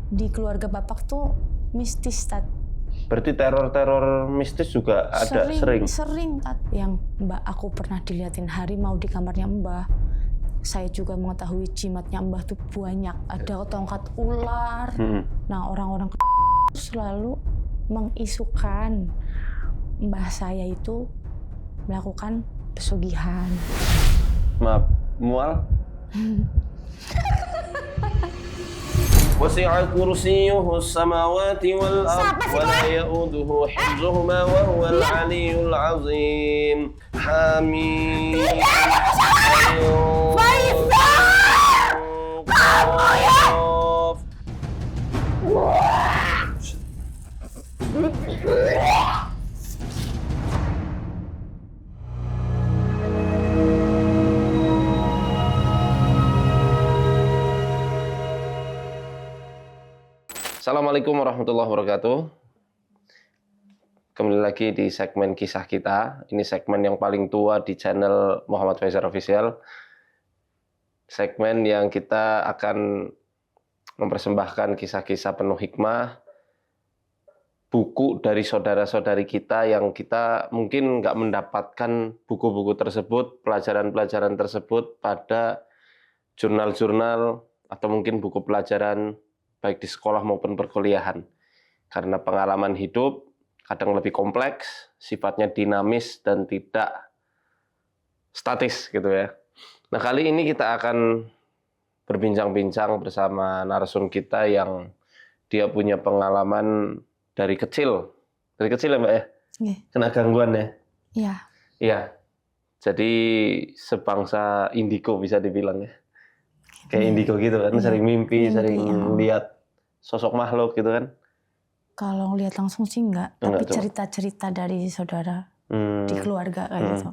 di keluarga bapak tuh mistis, Tat. Berarti teror-teror mistis juga ada sering? Sering, Tat. Yang Mbak, aku pernah diliatin harimau di kamarnya Mbah. Saya juga mengetahui jimatnya Mbah tuh banyak. Ada tongkat ular. Nah, orang-orang selalu mengisukan Mbah saya itu melakukan pesugihan. Maaf, mual? Wasi'a kursiyyuhu as-samawati wal ardh wa la ya'uduhu hifdhuhuma wa huwal 'aliyyul 'azim. Hamim. Faisal! Kamu ya! Assalamualaikum warahmatullahi wabarakatuh. Kembali lagi di segmen kisah kita. Ini segmen yang paling tua di channel Muhammad Faizal Official. Segmen yang kita akan mempersembahkan kisah-kisah penuh hikmah, buku dari saudara-saudari kita yang kita mungkin nggak mendapatkan buku-buku tersebut, pelajaran-pelajaran tersebut pada jurnal-jurnal atau mungkin buku pelajaran baik di sekolah maupun perkuliahan. Karena pengalaman hidup kadang lebih kompleks, sifatnya dinamis dan tidak statis gitu ya. Nah, kali ini kita akan berbincang-bincang bersama narasum kita yang dia punya pengalaman dari kecil. Dari kecil ya, Mbak ya? Yeah. Kena gangguan ya? Iya. Iya. Jadi sebangsa indigo bisa dibilang ya. Kayak indigo gitu kan, sering mimpi, sering lihat sosok makhluk gitu kan. Kalau lihat langsung sih enggak, tapi cerita-cerita dari saudara di keluarga kayak gitu.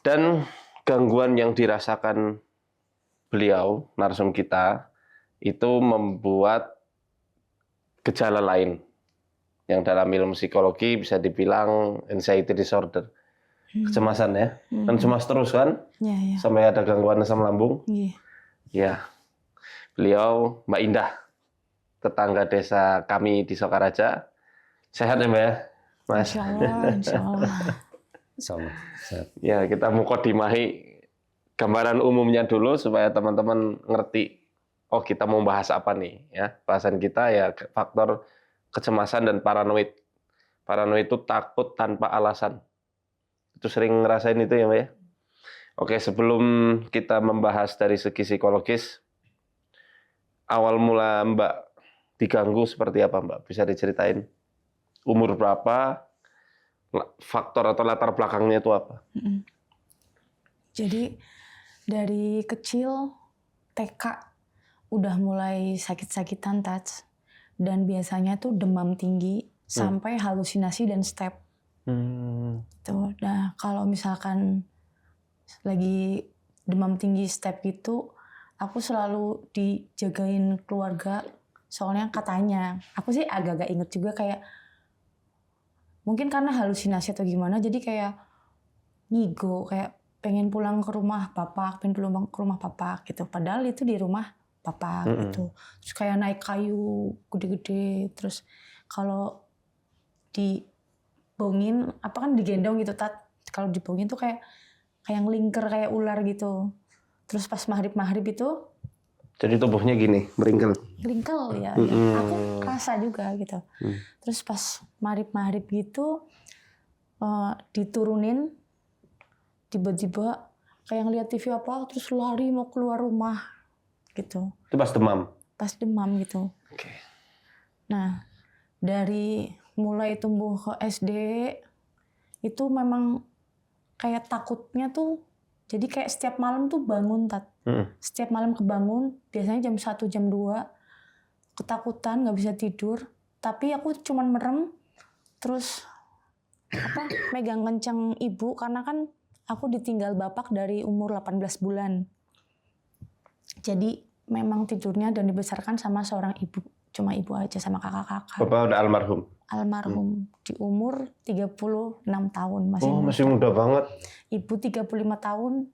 Dan gangguan yang dirasakan beliau, narsum kita, itu membuat gejala lain. Yang dalam ilmu psikologi bisa dibilang anxiety disorder. Kecemasan ya. Dan cemas terus kan? Yeah. Sampai ada gangguan asam lambung. Yeah. Ya, beliau Mbak Indah, tetangga desa kami di Sokaraja. Sehat ya Mbak ya? Mas? Insya Allah. Sama. Ya, kita mukodimahi gambaran umumnya dulu supaya teman-teman ngerti. Oh, kita mau bahas apa nih? Ya, bahasan kita ya faktor kecemasan dan paranoid. Paranoid itu takut tanpa alasan. Itu sering ngerasain itu ya Mbak ya? Oke, sebelum kita membahas dari segi psikologis, awal mula Mbak diganggu seperti apa Mbak? Bisa diceritain? Umur berapa? Faktor atau latar belakangnya itu apa? Jadi dari kecil TK udah mulai sakit-sakitan, Tats. Dan biasanya tuh demam tinggi sampai halusinasi dan step. Tuh. Nah, kalau misalkan lagi demam tinggi step gitu, aku selalu dijagain keluarga. Soalnya katanya, aku sih agak-agak inget juga kayak mungkin karena halusinasi atau gimana, jadi kayak ngigo, kayak pengen pulang ke rumah bapak, gitu. Padahal itu di rumah bapak gitu. Terus kayak naik kayu gede-gede, terus kalau dibongin, apa kan digendong gitu, Tat. Kalau dibongin tuh kayak ngelingker kayak ular gitu. Terus pas maghrib itu, jadi tubuhnya gini, meringkel ya. Aku rasa juga gitu. Terus pas maghrib gitu diturunin, tiba-tiba kayak ngeliat TV apa, terus lari mau keluar rumah gitu. Itu pas demam? Pas demam gitu. Okay. Nah, dari mulai tumbuh ke SD itu memang kayak takutnya tuh, jadi kayak setiap malam tuh bangun, Tat. Setiap malam kebangun, biasanya jam 1, jam 2, ketakutan, gak bisa tidur. Tapi aku cuman merem, terus megang kencang ibu, karena kan aku ditinggal bapak dari umur 18 bulan. Jadi memang tidurnya dan dibesarkan sama seorang ibu. Cuma ibu aja sama kakak-kakak. Bapak udah almarhum? Almarhum di umur 36 tahun. Masih muda banget. Ibu 35 tahun,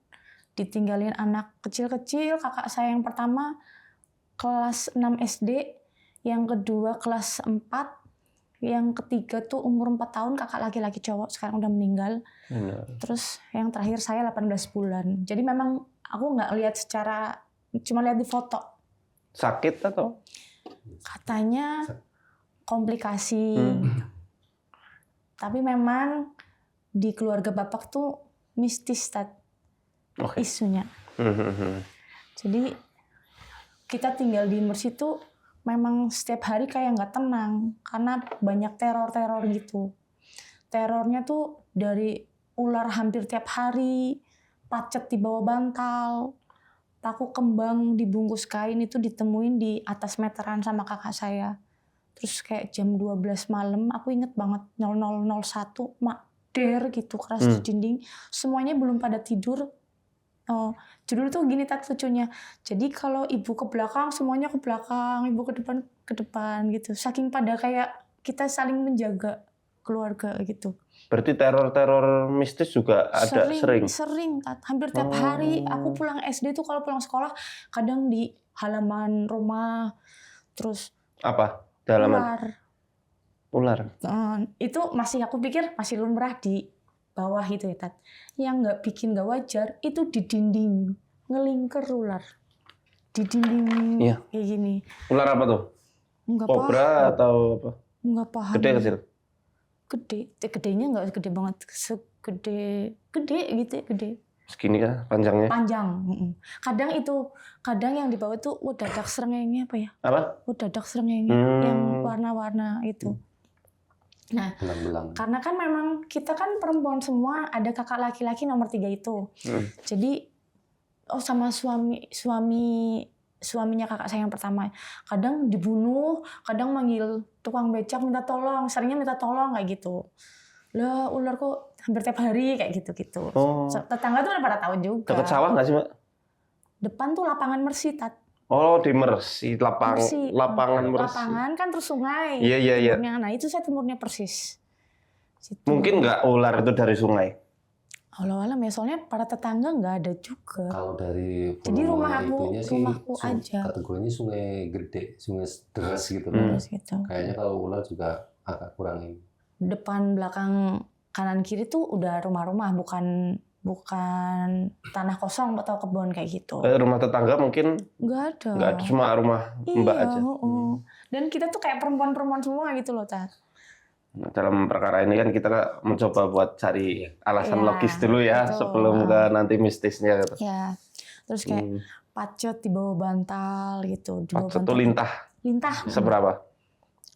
ditinggalin anak kecil-kecil. Kakak saya yang pertama kelas 6 SD, yang kedua kelas 4, yang ketiga tuh umur 4 tahun, kakak laki-laki cowok, sekarang udah meninggal. Terus yang terakhir saya 18 bulan. Jadi memang aku nggak lihat secara, cuma lihat di foto. Sakit atau? Katanya komplikasi. Tapi memang di keluarga bapak tuh mistis isunya. Jadi kita tinggal di Mersi tuh memang setiap hari kayak nggak tenang karena banyak teror gitu. Terornya tuh dari ular hampir tiap hari, pacet di bawah bantal, paku kembang dibungkus kain itu ditemuin di atas meteran sama kakak saya. Terus kayak jam 12 malam, aku inget banget 0001 der gitu keras di dinding. Semuanya belum pada tidur. Judul tuh gini lucunya. Jadi kalau ibu ke belakang, semuanya ke belakang, ibu ke depan gitu. Saking pada kayak kita saling menjaga keluarga gitu. Berarti teror mistis juga ada sering? Sering, hampir tiap hari. Aku pulang SD tuh kalau pulang sekolah, kadang di halaman rumah, terus apa? Di halaman? Ular. Itu masih aku pikir masih lumrah di bawah itu ya, Tat. Yang nggak bikin nggak wajar itu di dinding, ngelingker ular di dinding kayak gini. Ular apa tuh? Nggak Kobra paham. atau apa? Nggak paham. Gede kecil? Gedenya nggak gede banget, gede gitu, gede. Segini kan panjangnya? Panjang. Kadang yang di bawah tuh dadak serengenge apa ya? Apa? Dadak serengenge yang warna-warna itu. Nah, karena kan memang kita kan perempuan semua, ada kakak laki-laki nomor 3 itu. Jadi, sama suaminya kakak saya yang pertama. Kadang dibunuh, kadang manggil tukang becak minta tolong, seringnya minta tolong kayak gitu. Lah, ular kok hampir tiap hari kayak gitu-gitu. Tetangga tuh udah pada tahu juga. Dekat sawah nggak sih, Mbak? Depan tuh lapangan Mersi, Tat. Oh, di Mersi, lapangan Mersi. Lapangan kan terus sungai. Iya. Nah, itu saya timurnya persis. Situ. Mungkin nggak ular itu dari sungai? Alam ya, soalnya para tetangga nggak ada juga. Kalau dari jadi rumahku aja. Kategorinya sungai gede, sungai deras gitu. Gitu. Kayaknya kalau ular juga agak kurang ini. Depan, belakang, kanan, kiri tuh udah rumah-rumah, bukan tanah kosong atau kebun kayak gitu. Rumah tetangga mungkin nggak ada, cuma rumah Mbak aja. Dan kita tuh kayak perempuan-perempuan semua gitu loh, Tat. Dalam perkara ini kan kita mencoba buat cari alasan logis dulu ya, betul. sebelum ke nanti mistisnya gitu. Ya, terus kayak pacet di bawah bantal gitu. Pacet tuh lintah. Seberapa?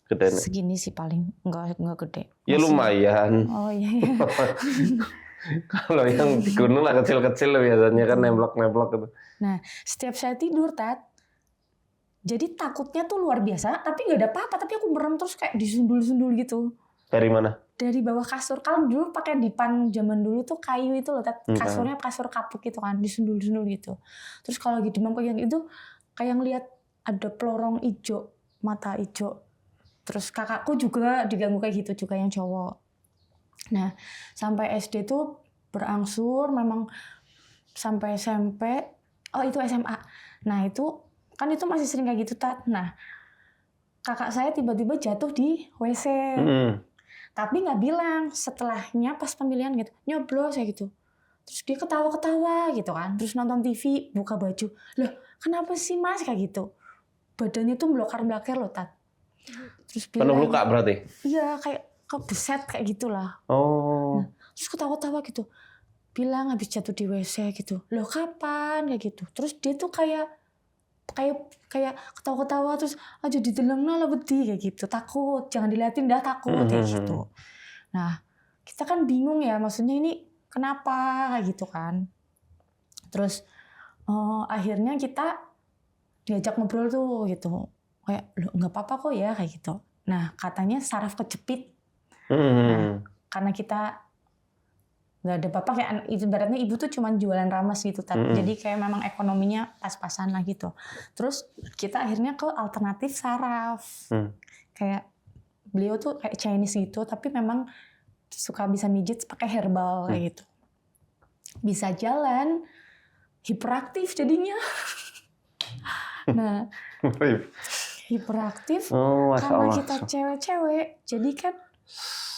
Gede nih? Segini sih paling, nggak gede. Ya lumayan. Oh iya. Kalau yang di gunung lah kecil-kecil biasanya kan nemplok-nemplok gitu. Nah, setiap saya tidur, Tat, jadi takutnya tuh luar biasa, tapi nggak ada apa-apa, tapi aku merem terus kayak disundul-sundul gitu. Dari mana? Dari bawah kasur. Kalau dulu pakai dipan zaman dulu tuh kayu itu loh, Tat. Kasurnya kasur kapuk gitu kan, disundul-sundul gitu. Terus kalau lagi demam kayak itu, kayak ngeliat ada pelorong hijau, mata hijau. Terus kakakku juga diganggu kayak gitu juga yang cowok. Nah, sampai SD tuh berangsur memang sampai SMP, itu SMA. Nah, itu kan itu masih sering kayak gitu, Tat. Nah, kakak saya tiba-tiba jatuh di WC. Tapi nggak bilang, setelahnya pas pemilihan gitu, nyoblos kayak gitu. Terus dia ketawa-ketawa gitu kan. Terus nonton TV, buka baju. Loh, kenapa sih Mas kayak gitu? Badannya tuh melokar-melokar loh, Tat. Terus bilang, penuh luka berarti? Iya, kayak kebeset kayak gitulah. Oh. Nah, terus ketawa-tawa gitu. Bilang habis jatuh di WC gitu. Loh kapan kayak gitu. Terus dia tuh kayak ketawa-ketawa terus aja ditelengna lah beti kayak gitu. Takut, jangan diliatin dah takut kayak gitu. Nah, kita kan bingung ya, maksudnya ini kenapa kayak gitu kan. Terus akhirnya kita diajak ngobrol tuh gitu. Kayak, loh nggak apa-apa kok ya kayak gitu. Nah, katanya saraf kejepit. Nah, karena kita nggak ada apa-apa, kayak ibaratnya ibu tuh cuma jualan rames gitu, jadi kayak memang ekonominya pas-pasan lah gitu. Terus kita akhirnya ke alternatif saraf, kayak beliau tuh kayak Chinese gitu, tapi memang suka bisa mijit pakai herbal kayak gitu. Bisa jalan, hiperaktif jadinya. Nah, hiperaktif Oh, Masya karena Allah. kita cewek-cewek. Jadi kan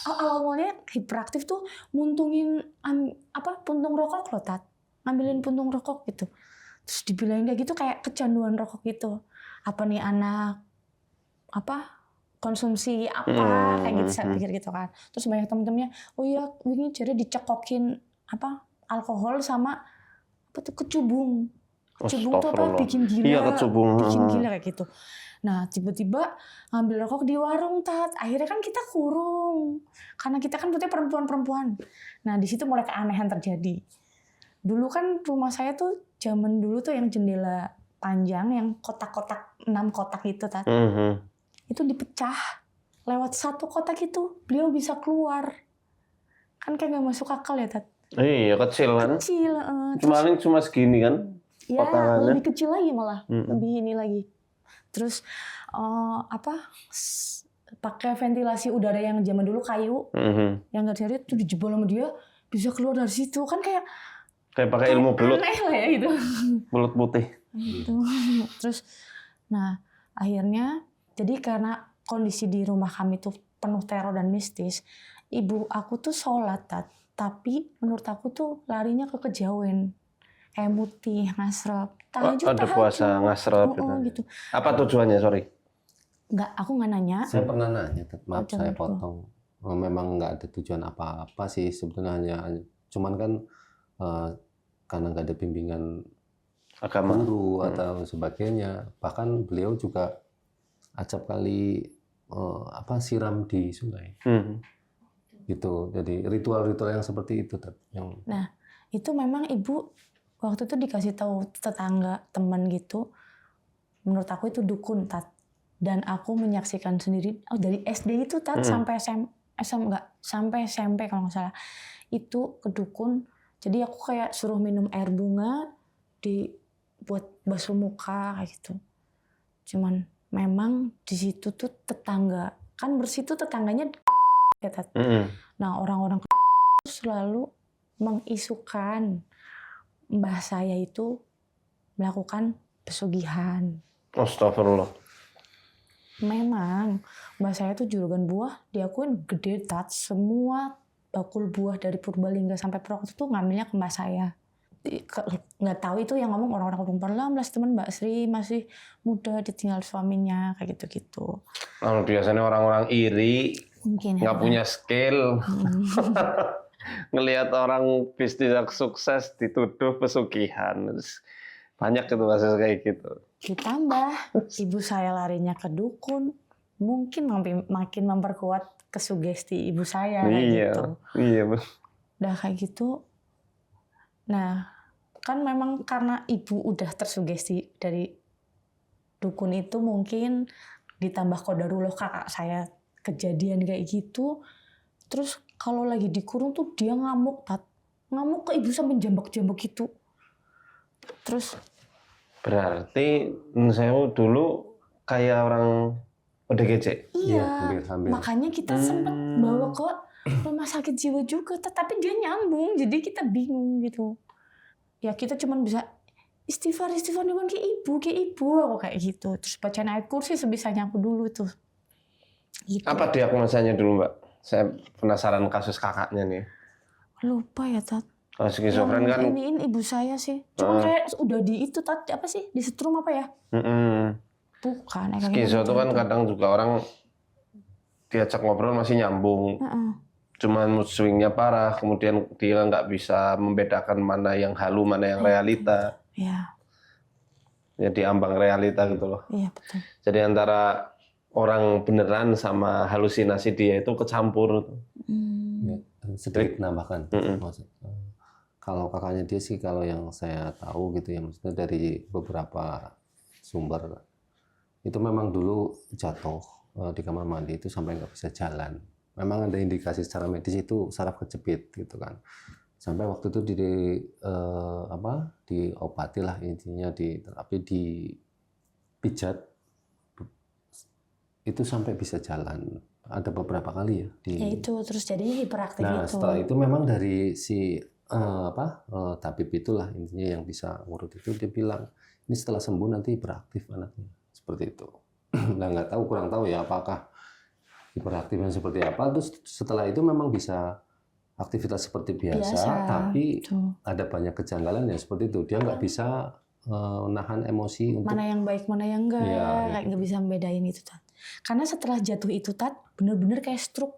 awalnya hiperaktif tuh muntungin puntung rokok loh, Tat. Ngambilin puntung rokok gitu. Terus dibilangin kayak gitu kayak kecanduan rokok gitu. Apa nih anak konsumsi apa kayak gitu, saya pikir gitu kan. Terus banyak temen-temennya, oh iya ini jadi dicekokin alkohol sama kecubung. Kecubung tuh bikin gila. Iya, kecubung. Bikin gila kayak gitu. Nah tiba-tiba ngambil rokok di warung, Tat. Akhirnya kan kita kurung karena kita kan putih perempuan-perempuan. Nah di situ mulai keanehan terjadi. Dulu kan rumah saya tuh zaman dulu tuh yang jendela panjang yang kotak-kotak 6 kotak itu, Tat. Itu dipecah lewat 1 kotak itu beliau bisa keluar. Kan kayak nggak masuk akal ya, Tat. Iya, kecil kan. Kecil. Cuma segini kan. Ya potongannya. lebih kecil lagi malah. Lebih ini lagi. Terus pakai ventilasi udara yang zaman dulu kayu, yang nggak dari itu dijebol sama dia bisa keluar dari situ kan kayak pakai ilmu belut. Aneh lah ya gitu. Belut putih. Gitu. Terus, nah akhirnya jadi karena kondisi di rumah kami tuh penuh teror dan mistis, ibu aku tuh sholat, Tat. Tapi menurut aku tuh larinya ke kejawen. Kayak mutih, ngasrep. Ada puasa, ngasrep. Gitu. Apa tujuannya, sorry? Enggak, aku nggak nanya. Saya pernah nanya, maaf saya potong. Memang nggak ada tujuan apa-apa sih sebetulnya, cuman kan karena nggak ada bimbingan agama, guru atau sebagainya. Bahkan beliau juga acap kali siram di sungai. Gitu. Jadi ritual-ritual yang seperti itu, yang. Nah, itu memang ibu waktu itu dikasih tahu tetangga, teman gitu. Menurut aku itu dukun, Tat. Dan aku menyaksikan sendiri dari SD itu, Tat, sampai sampai SMP kalau nggak salah. Itu ke dukun. Jadi aku kayak suruh minum air bunga buat basuh muka kayak gitu. Cuman memang di situ tuh tetangga, kan bersih tuh tetangganya ya, Tat. Nah, orang-orang selalu mengisukan mbah saya itu melakukan pesugihan. Astagfirullah. Memang mbah saya tuh juragan buah, diakuin gede, Tat. Semua bakul buah dari Purbalingga sampai Purwokerto tuh ngambilnya ke mbah saya. Nggak tahu itu yang ngomong orang-orang umur 18, teman Mbak Sri masih muda ditinggal suaminya kayak gitu-gitu. Nah, biasanya orang-orang iri, mungkin nggak punya skill. Ngelihat orang bisnis yang sukses dituduh pesugihan. Banyak itu kasus kayak gitu. Ditambah ibu saya larinya ke dukun, mungkin makin memperkuat kesugesti ibu saya kayak gitu. Iya. Udah kayak gitu. Nah, kan memang karena ibu udah tersugesti dari dukun itu, mungkin ditambah qadarullah kakak saya kejadian kayak gitu. Terus kalau lagi dikurung tuh dia ngamuk, Tat. Ngamuk ke ibu sampai jambak-jambak gitu. Terus berarti saya dulu kayak orang ODGJ. Iya, hampir. Makanya kita sempat bawa ke rumah sakit jiwa juga, tapi dia nyambung, jadi kita bingung gitu. Ya kita cuma bisa istighfar dengan ke ibu aku kayak gitu. Terus bacain ayat kursi sebisanya aku dulu tuh. Gitu. Apa diagnosanya dulu, Mbak? Saya penasaran kasus kakaknya nih. Lupa ya, Tat. Kalau skizofren kan iniin ibu saya sih. Cuma kayak udah di itu, Tat, apa sih? Disetrum apa ya? Bukan. Skizo itu kan kadang juga orang diajak ngobrol masih nyambung. Cuman mood swing-nya parah, kemudian dia nggak bisa membedakan mana yang halu, mana yang realita. Iya. Jadi ambang realita gitu loh. Iya, betul. Jadi antara orang beneran sama halusinasi dia itu kecampur. Ya, sedikit nambahkan. Kalau kakaknya dia sih, kalau yang saya tahu gitu ya, maksudnya dari beberapa sumber, itu memang dulu jatuh di kamar mandi itu sampai nggak bisa jalan. Memang ada indikasi secara medis itu saraf kejepit gitu kan. Sampai waktu itu diobati lah intinya, tapi dipijat itu sampai bisa jalan. Ada beberapa kali ya. Ya itu terus jadinya hiperaktif nah, itu. Setelah itu memang dari si tabib itulah intinya yang bisa ngurut itu, dia bilang ini setelah sembuh nanti hiperaktif anaknya, seperti itu. Nah, nggak tahu, kurang tahu ya apakah hiperaktifnya seperti apa. Terus setelah itu memang bisa aktivitas seperti biasa, tapi betul. ada banyak kejanggalan ya seperti itu. Dia nggak bisa menahan emosi untuk Mana yang baik, mana yang enggak, Iya, kayak gitu. nggak bisa membedain itu Tat. Karena setelah jatuh itu Tat, bener-bener kayak stroke.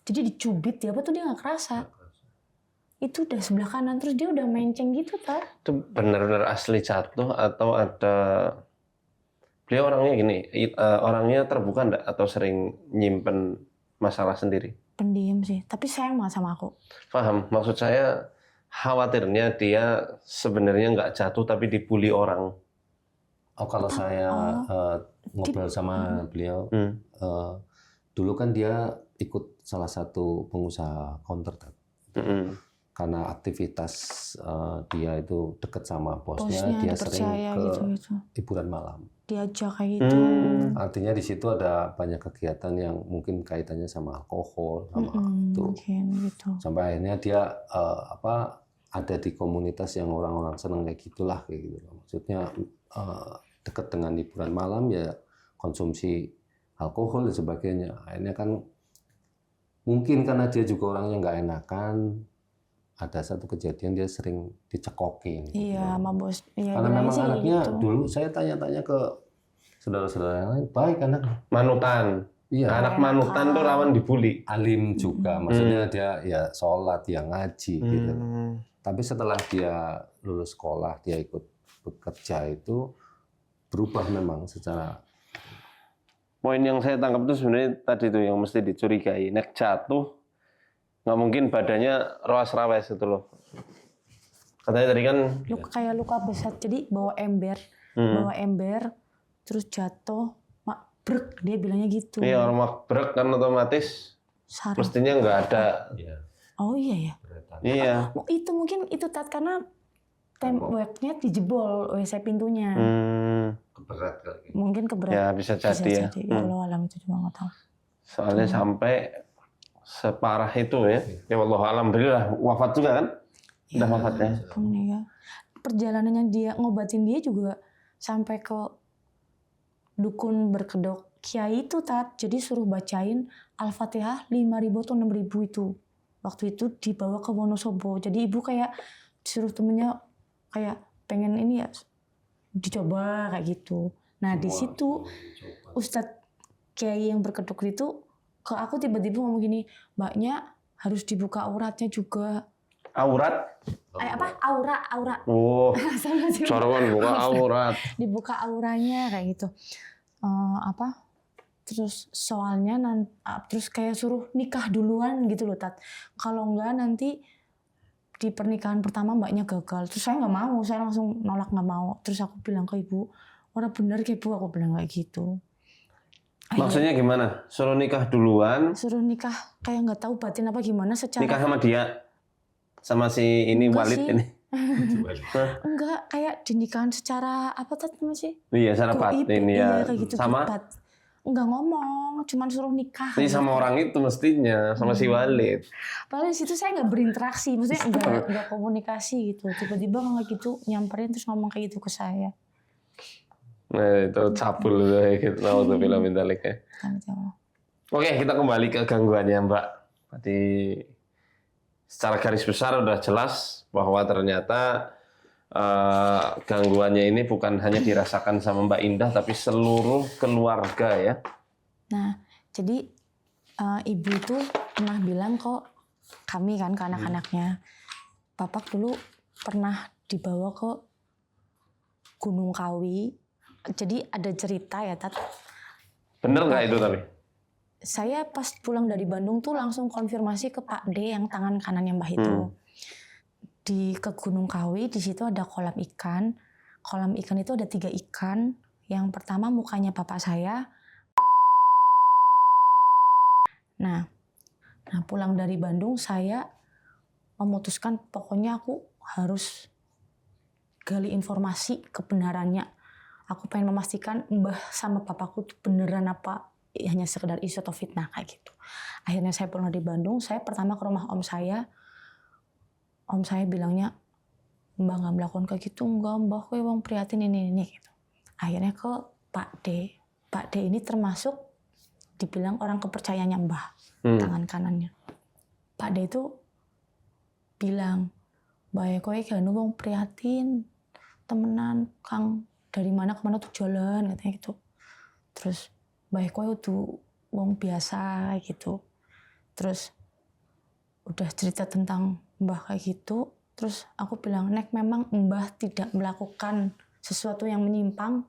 Jadi dicubit dia apa tuh dia nggak kerasa. Itu udah sebelah kanan terus dia udah menceng gitu Tat. Itu benar-benar asli jatuh atau ada beliau orangnya gini, orangnya terbuka enggak atau sering nyimpen masalah sendiri? Pendiam sih, tapi sayang banget sama aku. Paham, maksud saya khawatirnya dia sebenarnya nggak jatuh tapi dibully orang. Oh, kalau saya ngobrol sama beliau, dulu kan dia ikut salah satu pengusaha counter, karena aktivitas dia itu dekat sama bosnya, dia sering ke gitu. hiburan malam. Diajak kayak gitu. Artinya di situ ada banyak kegiatan yang mungkin kaitannya sama alkohol, sama itu. Mungkin gitu. Sampai akhirnya dia ada di komunitas yang orang-orang senang kayak gitulah, kayak gitu. Maksudnya dekat dengan hiburan malam ya konsumsi alkohol dan sebagainya. Akhirnya kan mungkin karena dia juga orangnya nggak enakan, ada satu kejadian dia sering dicekokin. Iya, sama bos. Iya, Karena memang anaknya gitu. dulu saya tanya-tanya ke saudara-saudara yang lain, baik anak. Manutan. Iya. Anak manutan tuh rawan dibully. Alim juga, maksudnya dia ya sholat, dia ngaji gitu. Tapi setelah dia lulus sekolah, dia ikut bekerja itu berubah memang secara. Poin yang saya tangkap itu sebenarnya tadi itu yang mesti dicurigai. Nek jatuh nggak mungkin badannya rawas-rawes itu loh. Katanya tadi kan kayak luka besar, jadi bawa ember, terus jatuh, brek, dia bilangnya gitu. Iya, orang makbrek kan otomatis saraf. Mestinya nggak ada. Oh iya ya. Iya. Itu mungkin itu Tat karena temboknya dijebol WC pintunya. Keberat kali. Mungkin keberat. Ya bisa jadi ya. Ya Allah alam itu cuma nggak tahu. Soalnya sampai separah itu ya. Ya Allah alhamdulillah wafat juga kan? Udah wafat ya. Perjalanannya dia ngobatin dia juga sampai ke dukun berkedok kiai itu Tat. Jadi suruh bacain Al-Fatihah 5.000 atau 6.000 itu. Waktu itu dibawa ke Wonosobo. Jadi ibu kayak disuruh temennya kayak pengen ini ya dicoba kayak gitu. Nah di situ Ustadz kiai yang berkedok itu ke aku tiba-tiba ngomong gini, mbaknya harus dibuka auratnya juga. Aurat? Aura. Oh, corongan buka aurat. Dibuka auranya kayak gitu. Terus soalnya terus kayak suruh nikah duluan gitu loh Tat. Kalau enggak nanti di pernikahan pertama mbaknya gagal. Terus saya nggak mau, saya langsung nolak nggak mau. Terus aku bilang ke ibu, orang bener ke ibu, aku bilang kayak gitu. Maksudnya gimana? Suruh nikah duluan? Suruh nikah kayak nggak tahu batin apa gimana secara. Nikah sama dia? Sama si ini Enggak Walid sih. ini? Enggak, kayak dinikahan secara apa tadi sih? Iya, secara batin ya. Kayak gitu, sama? Enggak ngomong, cuman suruh nikah. Ini sama gitu. orang itu mestinya, sama si Walid. Padahal di situ saya nggak berinteraksi, maksudnya nggak komunikasi gitu. Tiba-tiba kayak gitu nyamperin terus ngomong kayak gitu ke saya. Nah itu cabul kayak gitu. Nauzubillah min dzalik ya. Oke, kita kembali ke gangguannya Mbak. Tadi secara garis besar udah jelas bahwa ternyata gangguannya ini bukan hanya dirasakan sama Mbak Indah, tapi seluruh keluarga ya. Nah, jadi ibu itu pernah bilang kok kami kan ke anak-anaknya, Bapak dulu pernah dibawa ke Gunung Kawi. Jadi ada cerita ya Tat. Bener nggak itu tapi? Saya pas pulang dari Bandung tuh langsung konfirmasi ke Pak D yang tangan kanannya Mbah itu. Ke Gunung Kawi, di situ ada kolam ikan. Kolam ikan itu ada 3 ikan. Yang pertama mukanya bapak saya. Nah pulang dari Bandung saya memutuskan pokoknya aku harus gali informasi kebenarannya. Aku pengen memastikan Mbah sama papaku tuh beneran apa hanya sekedar isu atau fitnah kayak gitu. Akhirnya saya pulang dari Bandung, saya pertama ke rumah om saya. Om saya bilangnya, Mbah nggak melakukan kayak gitu, enggak Mbah, kowe wong prihatin ini gitu. Akhirnya ke Pak D. Pak D ini termasuk dibilang orang kepercayaannya Mbah, tangan kanannya. Pak D itu bilang, "Bae kowe gak wong prihatin, temenan Kang, dari mana ke mana tuh jalan," katanya gitu. Terus bae kowe tuh wong biasa gitu. Terus udah cerita tentang Mbah kayak gitu, terus aku bilang, "Nek memang Mbah tidak melakukan sesuatu yang menyimpang,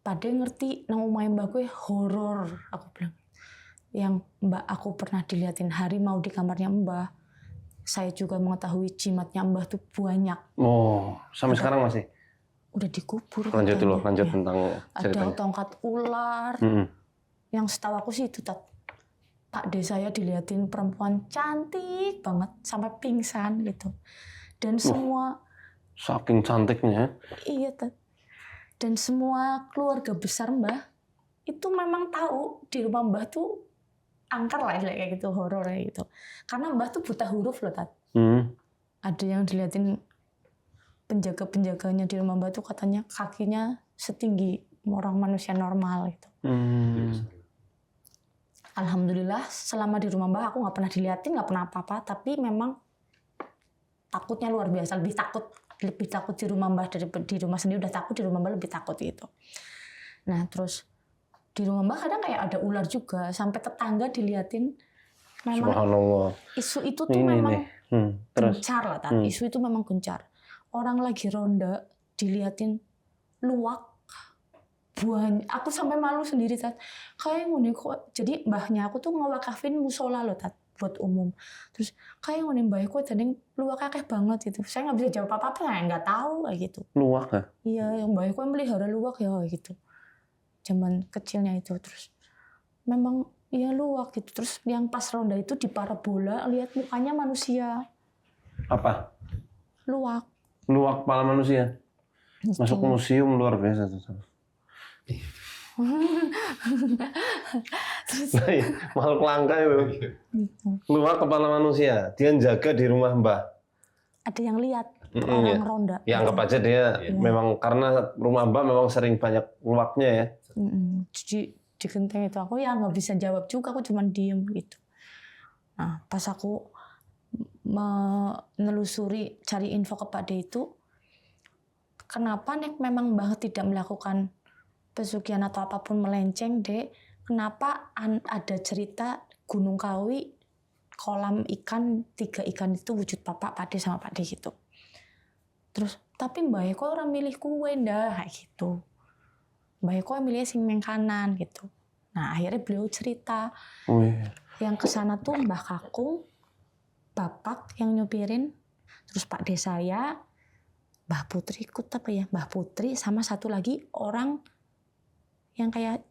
Pade ngerti nang omahe Mbah gue horor," aku bilang. Yang Mbak aku pernah diliatin harimau di kamarnya Mbah. Saya juga mengetahui jimatnya Mbah tuh banyak. Oh, sampai sekarang masih? Udah dikubur. Lanjut dulu, lanjut ya. tentang ceritanya. Ada tongkat ular. Yang setahu aku sih itu, Pak D saya diliatin perempuan cantik banget sampai pingsan gitu. Dan semua saking cantiknya. Iya, dan semua keluarga besar Mbah itu memang tahu di rumah Mbah tuh angker lah kayak gitu, horor kayak gitu. Karena Mbah tuh buta huruf loh, Tat. Ada yang diliatin penjaga-penjaganya di rumah Mbah tuh katanya kakinya setinggi orang manusia normal gitu. Alhamdulillah selama di rumah Mbah aku nggak pernah diliatin, nggak pernah apa-apa, tapi memang takutnya luar biasa, lebih takut di rumah Mbah dari di rumah sendiri. Udah takut, di rumah Mbah lebih takut gitu. Nah terus di rumah Mbah kadang kayak ada ular juga, sampai tetangga diliatin. Memang isu itu tuh memang gencar lah, Tat. Isu itu memang gencar. Orang lagi ronda diliatin luwak. Aku sampai malu sendiri, Tat. Kayak ngene kok. Jadi mbahnya aku tuh ngewakafin musola loh, Tat, buat umum. Terus kayak ngene mbah aku tadi luwak akeh banget gitu. Saya nggak bisa jawab apa-apa, nggak tahu kayak gitu. Luwak ya? Iya, yang mbah aku melihara luwak ya kayak gitu. Zaman kecilnya itu. Terus memang iya luwak gitu. Terus yang pas ronda itu di parabola lihat mukanya manusia. Apa? Luwak. Luwak kepala manusia. Gitu. Masuk museum luar biasa tuh. Terus, makhluk langka itu. gitu. Luwak kepala manusia. Dia jaga di rumah Mbah. Ada yang lihat orang ronda. Ya anggap aja dia memang karena rumah Mbah memang sering banyak luwaknya ya. Di genteng itu aku ya nggak bisa jawab juga, aku cuma diem gitu. Nah pas aku menelusuri cari info ke Pak D itu, kenapa Nek memang Mbah tidak melakukan pesugihan atau apapun melenceng, Dek? Kenapa ada cerita Gunung Kawi kolam ikan 3 ikan itu wujud Pak D sama Pak D gitu. Terus tapi Mbah Eko orang milih kue ndah kayak gitu. Mbah Eko milih sing meng kanan gitu. Nah akhirnya beliau cerita yang kesana tuh Mbah Kakung, Bapak yang nyupirin, terus Pak D saya, Mbah Putri ikut apa ya? Mbah Putri sama satu lagi orang yang kayak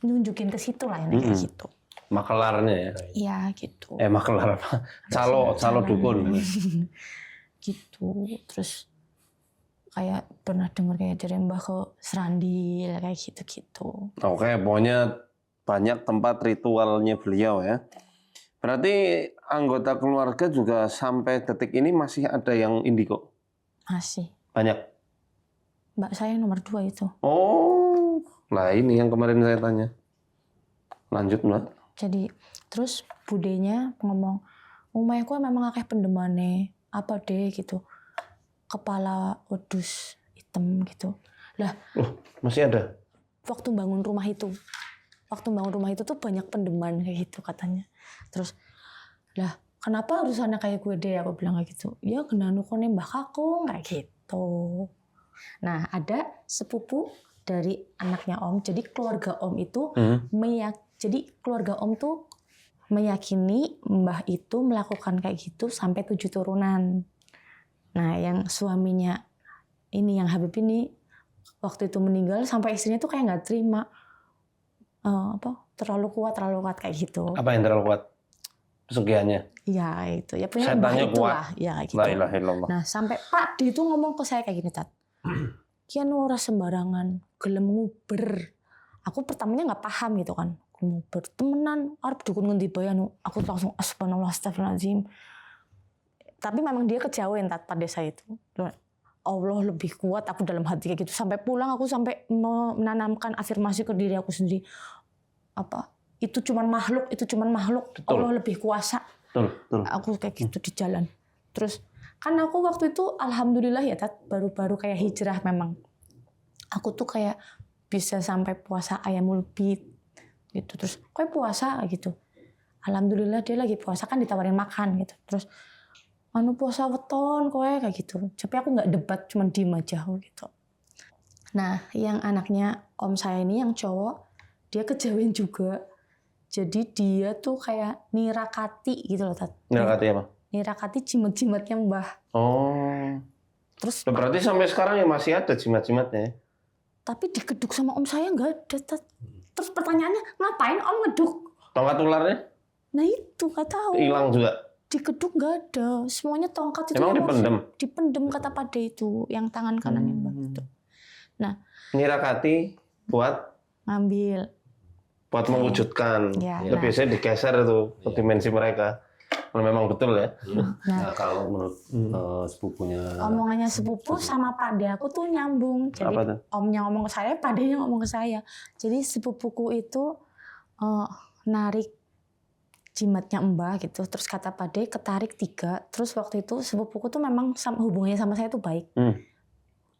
nunjukin ke situ lah yang kayak gitu. Makelarnya ya? Iya gitu. Makelar apa? Calo dukun. Gitu. Terus kayak pernah dengar kayak dari Mbah ke Serandil kayak gitu-gitu. Oke, pokoknya banyak tempat ritualnya beliau ya. Berarti anggota keluarga juga sampai detik ini masih ada yang indigo? Masih. Banyak? Mbak saya nomor 2 itu. Oh, nah ini yang kemarin saya tanya. Lanjut Mbak. Jadi terus budenya ngomong, "Omahku memang akeh pendemane, apa deh gitu. Kepala wedus hitam gitu." Lah, masih ada? Waktu bangun rumah itu tuh banyak pendeman kayak gitu katanya. Terus, lah kenapa harus anak kayak gue deh, aku bilang kayak gitu. Ya kena nukone Mbah Kakung kayak gitu. Nah ada sepupu dari anaknya Om, jadi keluarga Om itu jadi keluarga Om tuh meyakini Mbah itu melakukan kayak gitu sampai 7 turunan. Nah yang suaminya ini, yang Habib ini waktu itu meninggal sampai istrinya tuh kayak nggak terima, terlalu kuat kayak gitu. Apa yang terlalu kuat? Pesugihannya? Iya itu ya, punya Mbah itulah ya kayak gitu. La ilaha illallah. Nah sampai Pak D itu ngomong ke saya kayak gini, Tat. Kian ora sembarangan gelem nguber. Aku pertamanya nggak paham gitu kan. Nguber temenan arep dukun ngendi bae anu. Aku langsung subhanallah astagfirullahaladzim. Tapi memang dia kejawen, Tat, pada desa itu. Allah lebih kuat, aku dalam hati kayak gitu. Sampai pulang aku sampai menanamkan afirmasi ke diri aku sendiri. Itu cuman makhluk, Betul. Allah lebih kuasa. Betul. Aku kayak gitu di jalan. Terus kan aku waktu itu alhamdulillah ya Tat, baru-baru kayak hijrah memang. Aku tuh kayak bisa sampai puasa ayamul bid gitu. Terus kok puasa gitu. Alhamdulillah dia lagi puasa kan ditawarin makan gitu. Terus puasa weton kowe kayak gitu. Tapi aku nggak debat, cuma diem aja gitu. Nah, yang anaknya om saya ini yang cowok, dia kejawen juga. Jadi dia tuh kayak nirakati gitu loh, Tat. Nirakati apa? Nirakati jimat-jimatnya Mbah. Oh. Terus Berarti sampai sekarang ya masih ada jimat-jimatnya. tapi dikeduk sama om saya nggak ada, Tat. Terus pertanyaannya, ngapain om ngeduk? Tongkat ularnya Nah itu nggak tahu. hilang juga. Dikeduk nggak ada. Semuanya tongkat itu Emang dipendem? Dipendem kata Pade itu, yang tangan kanannya Mbah itu. Nah, Nirakati buat mewujudkan. Ya, Itu biasanya digeser itu ke dimensi mereka. Kalau memang betul ya. Nah, kalau menurut sepupunya omongannya sepupu sama Pade aku tuh nyambung. Jadi Apa tuh? omnya ngomong ke saya, Padenya ngomong ke saya. Jadi sepupuku itu narik jimatnya Mbah gitu. Terus kata Pade ketarik 3. Terus waktu itu sepupuku tuh memang hubungannya sama saya tuh baik.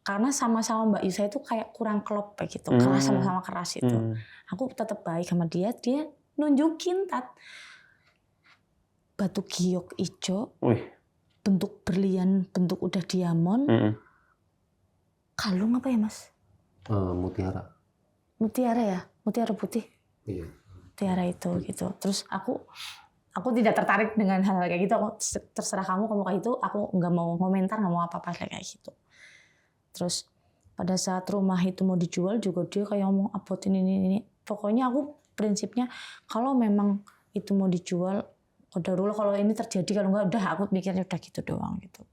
Karena sama-sama Mbak Yusa itu kayak kurang klop kayak gitu. Keras, sama-sama keras itu. Aku tetap baik sama dia. Dia nunjukin Tat batu giok ijo, bentuk berlian, bentuk udah diamond. Kalung apa ya Mas? mutiara. Mutiara ya, mutiara putih. Iya. Mutiara itu gitu. Terus aku tidak tertarik dengan hal kayak gitu. Aku terserah kamu kayak itu. Aku nggak mau komentar, nggak mau apa-apa kayak gitu. Terus pada saat rumah itu mau dijual juga dia kayak ngomong abotin ini. Pokoknya aku prinsipnya kalau memang itu mau dijual, qadarullah kalau ini terjadi, kalau enggak udah aku mikirnya udah gitu doang gitu.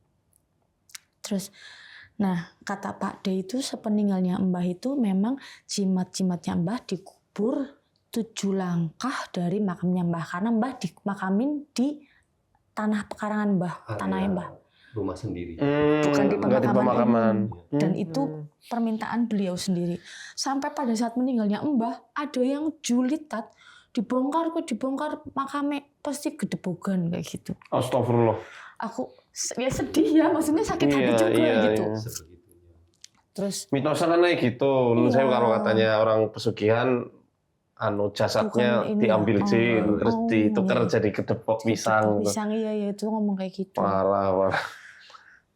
Terus nah kata Pak D itu sepeninggalnya Mbah itu memang jimat-jimatnya Mbah dikubur 7 langkah dari makamnya Mbah, karena Mbah dimakamin di tanah pekarangan Mbah, tanahnya Mbah. Rumah sendiri. Bukan di pemakaman. umum. Dan itu permintaan beliau sendiri. Sampai pada saat meninggalnya Mbah, ada yang julid Tat, dibongkar makamnya pasti gedebogan kayak gitu. Astagfirullah. Aku ya sedih ya, maksudnya sakit hati juga gitu. Terus Mitosnya kan kayak gitu. Saya kalau katanya orang pesugihan jasadnya diambil jin terus ditukar jadi kedepok pisang. Pisang iya itu ngomong kayak gitu. Parah.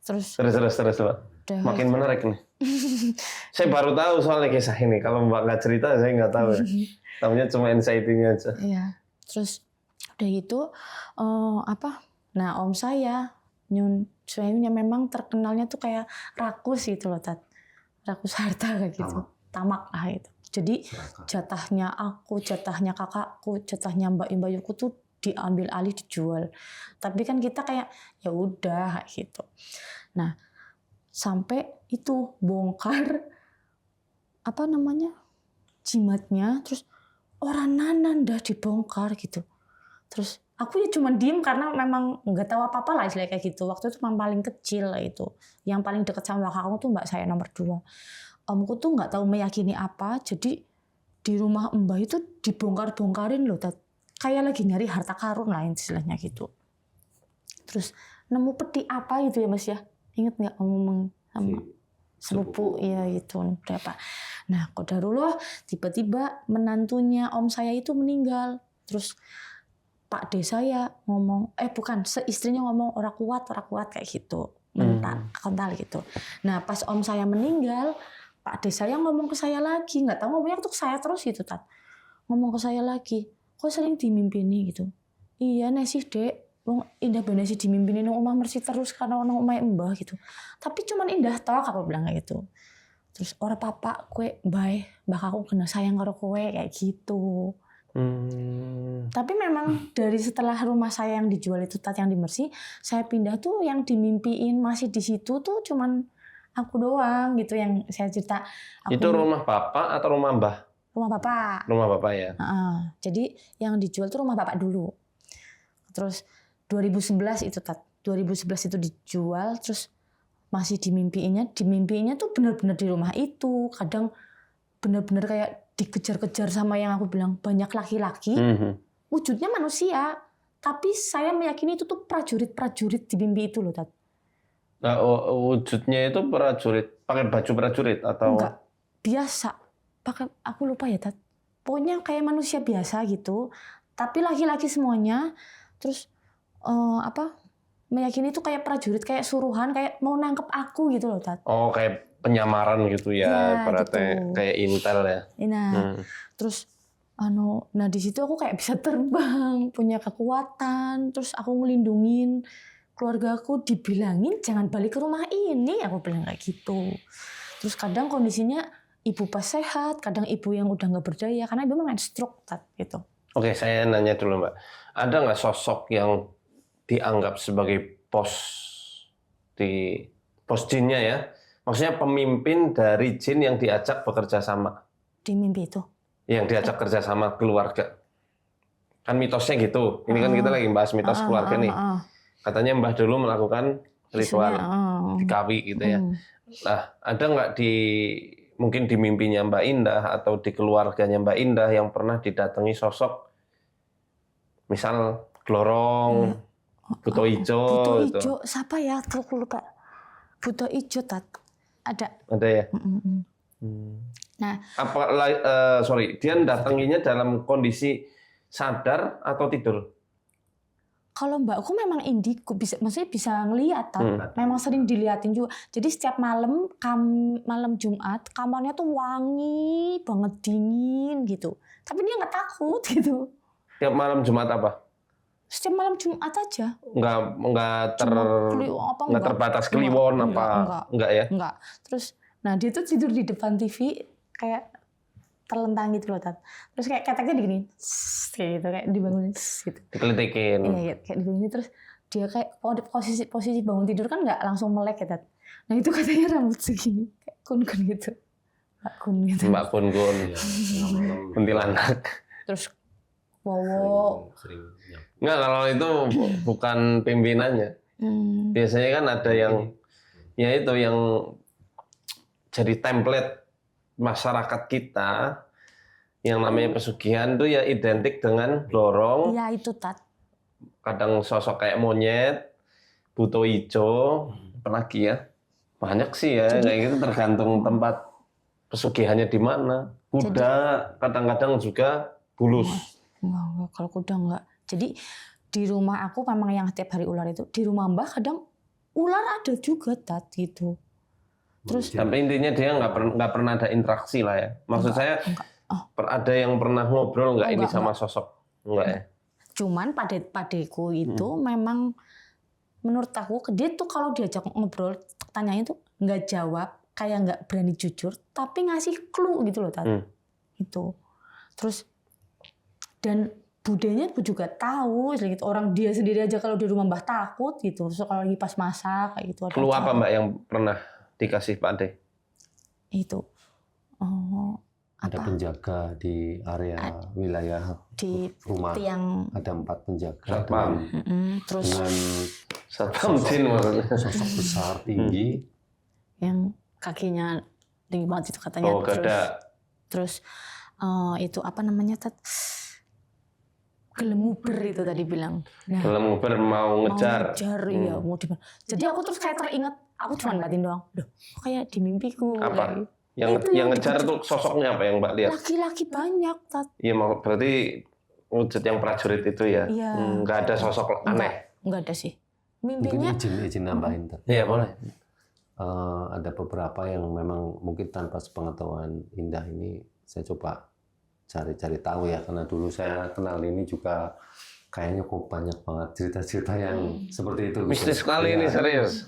Terus Pak. Makin menarik nih. Saya baru tahu soalnya kisah ini. Kalau Mbak nggak cerita saya nggak tahu ya. Tahunya cuma insight-nya aja. Iya. Terus udah gitu Nah om saya Nyun memang terkenalnya tuh kayak rakus gitu loh Tat. Rakus harta kayak gitu. Tamak lah itu. Jadi jatahnya aku, jatahnya kakakku, jatahnya Mbak Imbayuku tuh diambil alih, dijual. Tapi kan kita kayak ya udah gitu. Nah, sampai itu bongkar jimatnya, terus orang nanan dah dibongkar gitu. Terus aku ya cuma diem karena memang nggak tahu apa-apa lah istilahnya kayak gitu. Waktu itu memang paling kecil lah itu. Yang paling dekat sama kakakku tuh mbak saya nomor 2. Omku tuh nggak tahu meyakini apa, jadi di rumah Mbah itu dibongkar-bongkarin loh, kayak lagi nyari harta karun lah istilahnya gitu. Terus nemu peti apa gitu ya Mas ya, inget nggak ngomong sama sepupu ya gitu berapa. Nah qadarullah tiba-tiba menantunya om saya itu meninggal. Terus Pak D saya ngomong, istrinya ngomong orang kuat kayak gitu, mental gitu. Nah pas om saya meninggal, Pak D saya ngomong ke saya lagi, nggak tahu ngomongnya tuh ke saya terus gitu Tat. Ngomong ke saya lagi, kok sering dimimpini gitu. Iya nesih Dek, wong indah bener sih dimimpini nang omah mersi terus karena nang omah Mbah gitu. Tapi cuman indah tok aku bilang kayak gitu. Terus ora papa kue bae, mbah aku kena sayang karo kowe kayak gitu. Tapi memang dari setelah rumah saya yang dijual itu Tat yang di Mersi, saya pindah tuh yang dimimpiin masih di situ tuh cuman aku doang gitu yang saya cerita. Itu rumah bapak atau rumah Mbah? Rumah bapak. Rumah bapak ya. Jadi yang dijual tuh rumah bapak dulu. Terus 2011 itu Tat. 2011 itu dijual, terus masih dimimpiinnya tuh benar-benar di rumah itu. Kadang benar-benar kayak dikejar-kejar sama yang aku bilang banyak laki-laki. Wujudnya manusia, tapi saya meyakini itu tuh prajurit-prajurit di mimpi itu loh, Tat. Nah, wujudnya itu prajurit, pakai baju prajurit atau enggak biasa? Pakai, aku lupa ya, Tat. Pokoknya kayak manusia biasa gitu, tapi laki-laki semuanya. Terus meyakini itu kayak prajurit, kayak suruhan, kayak mau nangkep aku gitu loh, Tat. Oh, kayak penyamaran gitu ya, berarti gitu. kayak intel ya. Nah, terus nah di situ aku kayak bisa terbang, punya kekuatan, terus aku ngelindungin keluarga aku, dibilangin jangan balik ke rumah ini, aku bilang kayak gitu. Terus kadang kondisinya ibu pas sehat, kadang ibu yang udah nggak berdaya karena ibu main stroke, Tat, gitu. Oke, saya nanya dulu Mbak, ada nggak sosok yang dianggap sebagai pos jinnya ya? Maksudnya pemimpin dari jin yang diajak bekerja sama. Di mimpi itu? Yang diajak kerja sama keluarga. Kan mitosnya gitu. Ini kan kita lagi bahas mitos keluarga nih. Katanya Mbah dulu melakukan ritual dikawi gitu ya. Nah, ada nggak mungkin di mimpinya Mbak Indah atau di keluarganya Mbak Indah yang pernah didatangi sosok, misal Glorong, Buto Ijo. Buto Ijo, siapa ya? Aku lupa. Buto Ijo, Tat. Ada ya. Nah, dia datanginya dalam kondisi sadar atau tidur? Kalau mbakku memang indigo, maksudnya bisa ngelihat, memang sering diliatin juga. Jadi setiap malam Jumat kamarnya tuh wangi banget, dingin gitu. Tapi dia nggak takut gitu. Tiap malam Jumat apa? Setiap malam Jumat aja. Nggak terbatas kliwon apa? Enggak ya? Enggak. Terus, nah dia tuh tidur di depan TV kayak terlentang gitu loh, Tat. Terus kayak keteknya digini, kayak gitu, kayak dibangunin gitu. Dikelitikin. Iya, kayak dibangunin. Terus dia kayak posisi bangun tidur kan nggak langsung melek ya, Tat. Nah itu katanya rambut segini, kayak kun-kun gitu. Mbak Kun gitu. Mbak Kun-kun. Kuntilanak. Terus Wowo. Nggak, kalau itu bukan pimpinannya. Biasanya kan ada yang jadi template masyarakat kita yang namanya pesugihan tuh ya identik dengan Glorong. Iya itu, Tat. Kadang sosok kayak monyet, Buto Ijo, apalagi ya. Banyak sih ya, kayak gitu tergantung tempat pesugihannya di mana. Kuda kadang-kadang juga bulus. Enggak, kalau kuda enggak. Jadi di rumah aku memang yang setiap hari ular itu. Di rumah Mbah kadang ular ada juga, Tat, gitu. Terus sampai intinya dia nggak pernah ada interaksi lah ya. Maksud saya ada yang pernah ngobrol nggak ini sama sosok? Enggak ya. Cuman padeku itu memang menurut aku dia tuh kalau diajak ngobrol tanyanya tuh nggak jawab, kayak nggak berani jujur, tapi ngasih clue gitu loh, Tat. Itu. Terus dan budenya juga tahu gitu. Orang dia sendiri aja kalau di rumah Mbah takut gitu. So, kalau lagi pas masak kayak gitu. Clue apa Mbak yang pernah dikasih Pak Ade? Itu. Ada penjaga di area wilayah di rumah. Tiang. Ada 4 penjaga. Satpam. Terus dengan satpam jin maksudnya. Sosok besar tinggi. Yang kakinya tinggi banget itu katanya. Oh, terus itu apa namanya, Tat? Gelemuber itu tadi bilang. Nah, Gelemuber mau ngejar. Iya, mau di. Jadi aku terus kayak teringat, aku cuma ngeliatin doang. Loh, kayak di mimpiku. Apa? Yang ngejar tuh sosoknya apa yang Mbak lihat? Laki-laki banyak, Tat. Iya, berarti wujud yang prajurit itu ya. Iya. Nggak ada sosok aneh. Nggak ada sih. Mimpinya. Mungkin izin nambahin, Tat. Iya, boleh. Ada beberapa yang memang mungkin tanpa sepengetahuan Indah ini saya coba cari-cari tahu ya, karena dulu saya kenal ini juga kayaknya kok banyak banget cerita-cerita yang seperti itu. Mistis sekali ini, serius.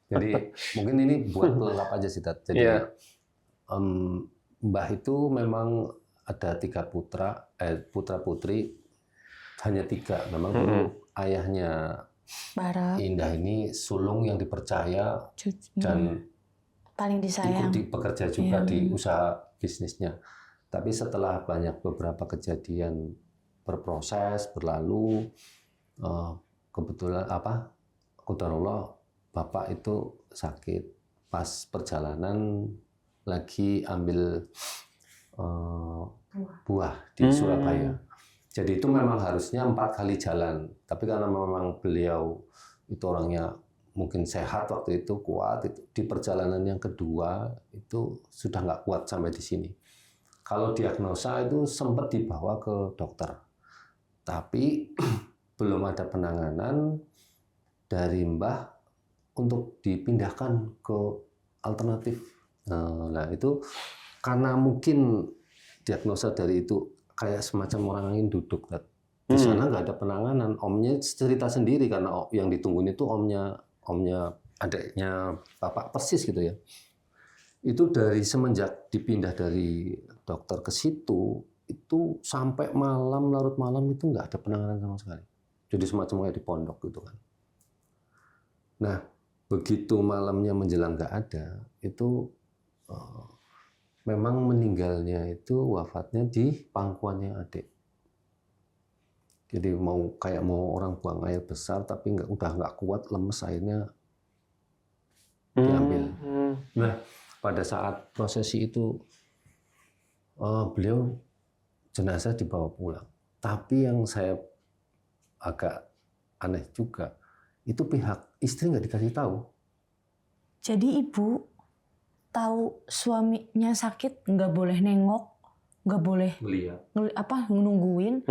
Jadi mungkin ini buat pelengkap aja sih, Tat. Jadi Mbah itu memang ada 3 putra-putri, hanya 3. Memang dulu ayahnya Indah ini sulung yang dipercaya dan paling disayang. Ikut bekerja juga di usaha bisnisnya. Tapi setelah beberapa kejadian berproses berlalu, kebetulan qadarullah bapak itu sakit pas perjalanan lagi ambil buah di Surabaya. Jadi itu memang harusnya 4 kali jalan. Tapi karena memang beliau itu orangnya mungkin sehat waktu itu, kuat, itu di perjalanan yang kedua itu sudah nggak kuat sampai di sini. Kalau diagnosa itu sempat dibawa ke dokter, tapi belum ada penanganan dari Mbah untuk dipindahkan ke alternatif. Nah itu karena mungkin diagnosa dari itu kayak semacam orang angin duduk. Di sana nggak ada penanganan. Omnya cerita sendiri karena yang ditungguin itu omnya adiknya bapak persis gitu ya. Itu dari semenjak dipindah dari dokter ke situ, itu sampai malam, larut malam itu nggak ada penanganan sama sekali. Jadi semacam kayak di pondok gitu kan. Nah, begitu malamnya menjelang nggak ada, itu memang meninggalnya itu wafatnya di pangkuannya adik. Jadi mau orang buang air besar, tapi udah nggak kuat, lemes, akhirnya diambil. Nah, pada saat prosesi itu beliau jenazah dibawa pulang. Tapi yang saya agak aneh juga, itu pihak istri nggak dikasih tahu. Jadi ibu tahu suaminya sakit, nggak boleh nengok, nggak boleh nungguin.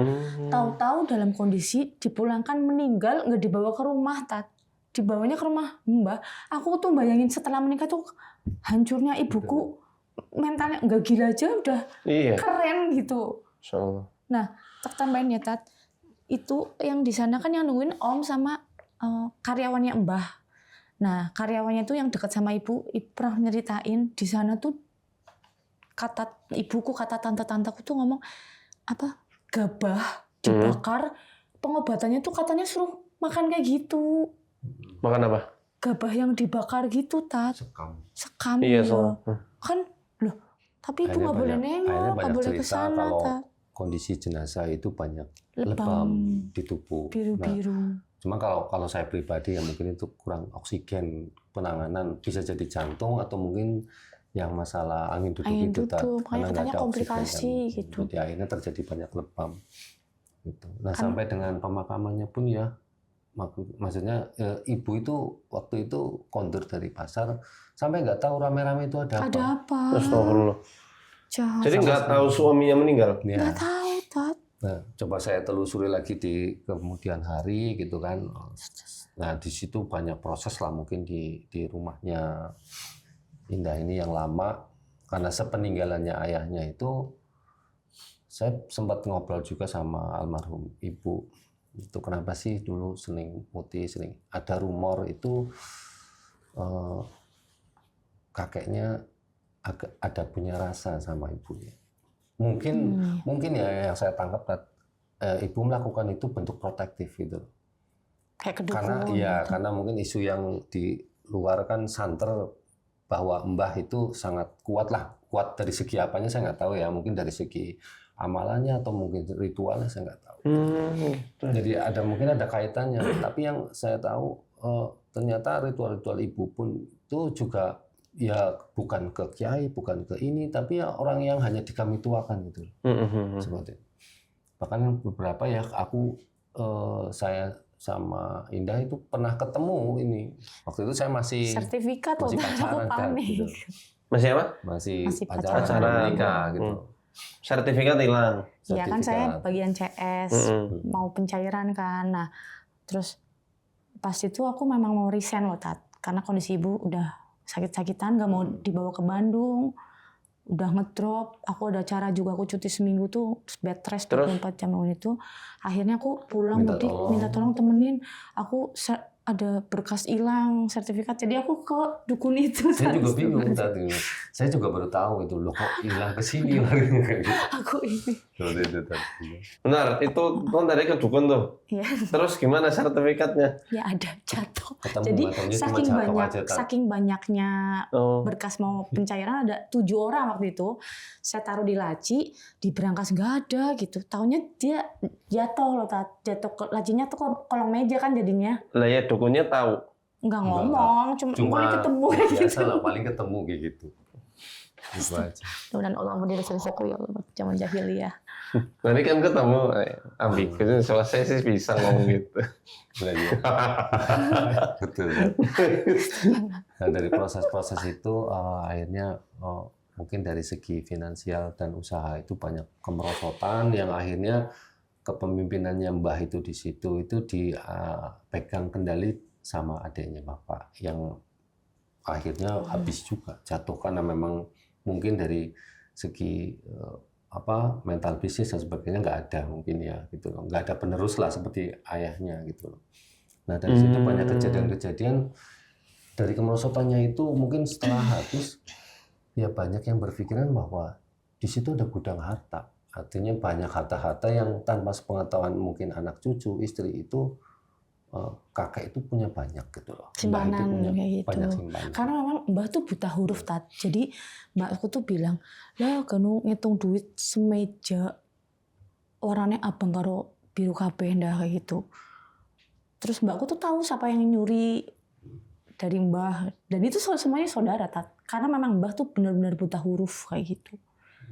Tahu-tahu dalam kondisi dipulangkan meninggal, nggak dibawa ke rumah, Tat. Dibawanya ke rumah Mbah. Aku tuh bayangin setelah menikah tuh hancurnya ibuku, mentalnya nggak gila aja udah keren gitu. Nah, tak tambahin ya, Tat. Itu yang di sana kan yang nungguin Om sama karyawannya Mbah. Nah, karyawannya tuh yang dekat sama ibu pernah nyeritain di sana tuh kata tante-tanteku tuh ngomong apa? Gabah dibakar, pengobatannya tuh katanya suruh makan kayak gitu. Makan apa? Gabah yang dibakar gitu, Tat. Sekam. Iya, kan loh. Tapi ibu nggak boleh nengok, nggak boleh ke sana, Tat. Kondisi jenazah itu banyak lebam di tubuh. Biru-biru. Nah, cuma kalau saya pribadi ya mungkin itu kurang oksigen, penanganan bisa jadi jantung atau mungkin yang masalah angin duduk itu, karena katanya komplikasi oksigen, gitu. Jadi akhirnya terjadi banyak lebam. Gitu. Nah sampai dengan pemakamannya pun ya, maksudnya ibu itu waktu itu kondur dari pasar sampai nggak tahu rame-rame itu ada apa. Ada apa? Astagfirullah. Jahat. Jadi nggak tahu suaminya meninggal? Nggak tahu, Tat. Nah, coba saya telusuri lagi di kemudian hari gitu kan. Nah di situ banyak proses lah mungkin di rumahnya Indah ini yang lama karena sepeninggalannya ayahnya itu saya sempat ngobrol juga sama almarhum ibu. Itu kenapa sih dulu sering ada rumor itu kakeknya ada punya rasa sama ibunya. Mungkin ya yang saya tangkap ibu melakukan itu bentuk protektif gitu. Kayak kedukun. Karena mungkin isu yang di luar kan santer bahwa Mbah itu sangat kuat dari segi apanya saya nggak tahu ya, mungkin dari segi amalannya atau mungkin ritualnya saya nggak tahu. Jadi mungkin ada kaitannya. Tapi yang saya tahu ternyata ritual-ritual ibu pun itu juga ya bukan ke kiai, bukan ke ini, tapi ya orang yang hanya dikami tuakan gitu. Seperti itu. Bahkan beberapa ya saya sama Indah itu pernah ketemu ini. Waktu itu saya masih pacaran gitu. Masih apa? Masih pacaran menikah gitu. Sertifikat hilang. Iya kan saya bagian CS, mau pencairan kan. Nah, terus pas itu aku memang mau resign loh, Tat. Karena kondisi ibu udah sakit-sakitan, nggak mau dibawa ke Bandung. Udah ngedrop, aku ada cara juga, aku cuti seminggu tuh, bed rest 24 jam itu. Akhirnya aku pulang mudik, minta tolong temenin. Aku ada berkas hilang, sertifikat. Jadi aku ke dukun itu. Saya juga bingung tadi. Saya juga baru tahu itu loh kok hilang ke sini lagi kayak gitu. Aku ini. Benar, itu kan tadi ke dukun tuh. Iya. Terus gimana sertifikatnya? Ya ada jatuh. Ketemu, jadi saking banyaknya berkas mau pencairan ada 7 orang waktu itu. Saya taruh di laci, di berangkas nggak ada gitu. Taunya dia jatuh loh, jatuh ke lacinya tuh kolong meja kan jadinya. Lah ya dukunnya tahu. Nggak ngomong, cuma paling ketemu kayak gitu. biasa lah, paling ketemu kayak gitu. Gitu aja. Dan Allah menjadi selesai ya Allah, zaman jahiliyah. Nanti kan ketemu ambigu, selesai sih bisa ngomong gitu. Nah, iya. Betul. Nah, dari proses-proses itu akhirnya mungkin dari segi finansial dan usaha itu banyak kemerosotan yang akhirnya kepemimpinannya Mbah itu di situ itu dipegang kendali sama adiknya Bapak yang akhirnya habis juga jatuh karena memang mungkin dari segi mental bisnis dan sebagainya nggak ada mungkin ya gitu loh, nggak ada penerus lah seperti ayahnya gitu loh. Nah dari situ banyak kejadian-kejadian dari kemerosotannya itu mungkin setelah habis ya banyak yang berpikiran bahwa di situ ada gudang harta, artinya banyak harta-harta yang tanpa sepengetahuan mungkin anak cucu istri itu kakek itu punya banyak gitu loh. Simpanan punya kayak gitu. Banyak simpanan. Karena memang Mbah tuh buta huruf Tat. Jadi mbakku tuh bilang, lah kan ngitung duit semeja warnanya abang karo biru kabeh ndah kayak gitu. Terus mbakku tuh tahu siapa yang nyuri dari Mbah. Dan itu semuanya saudara Tat. Karena memang Mbah tuh benar-benar buta huruf kayak gitu.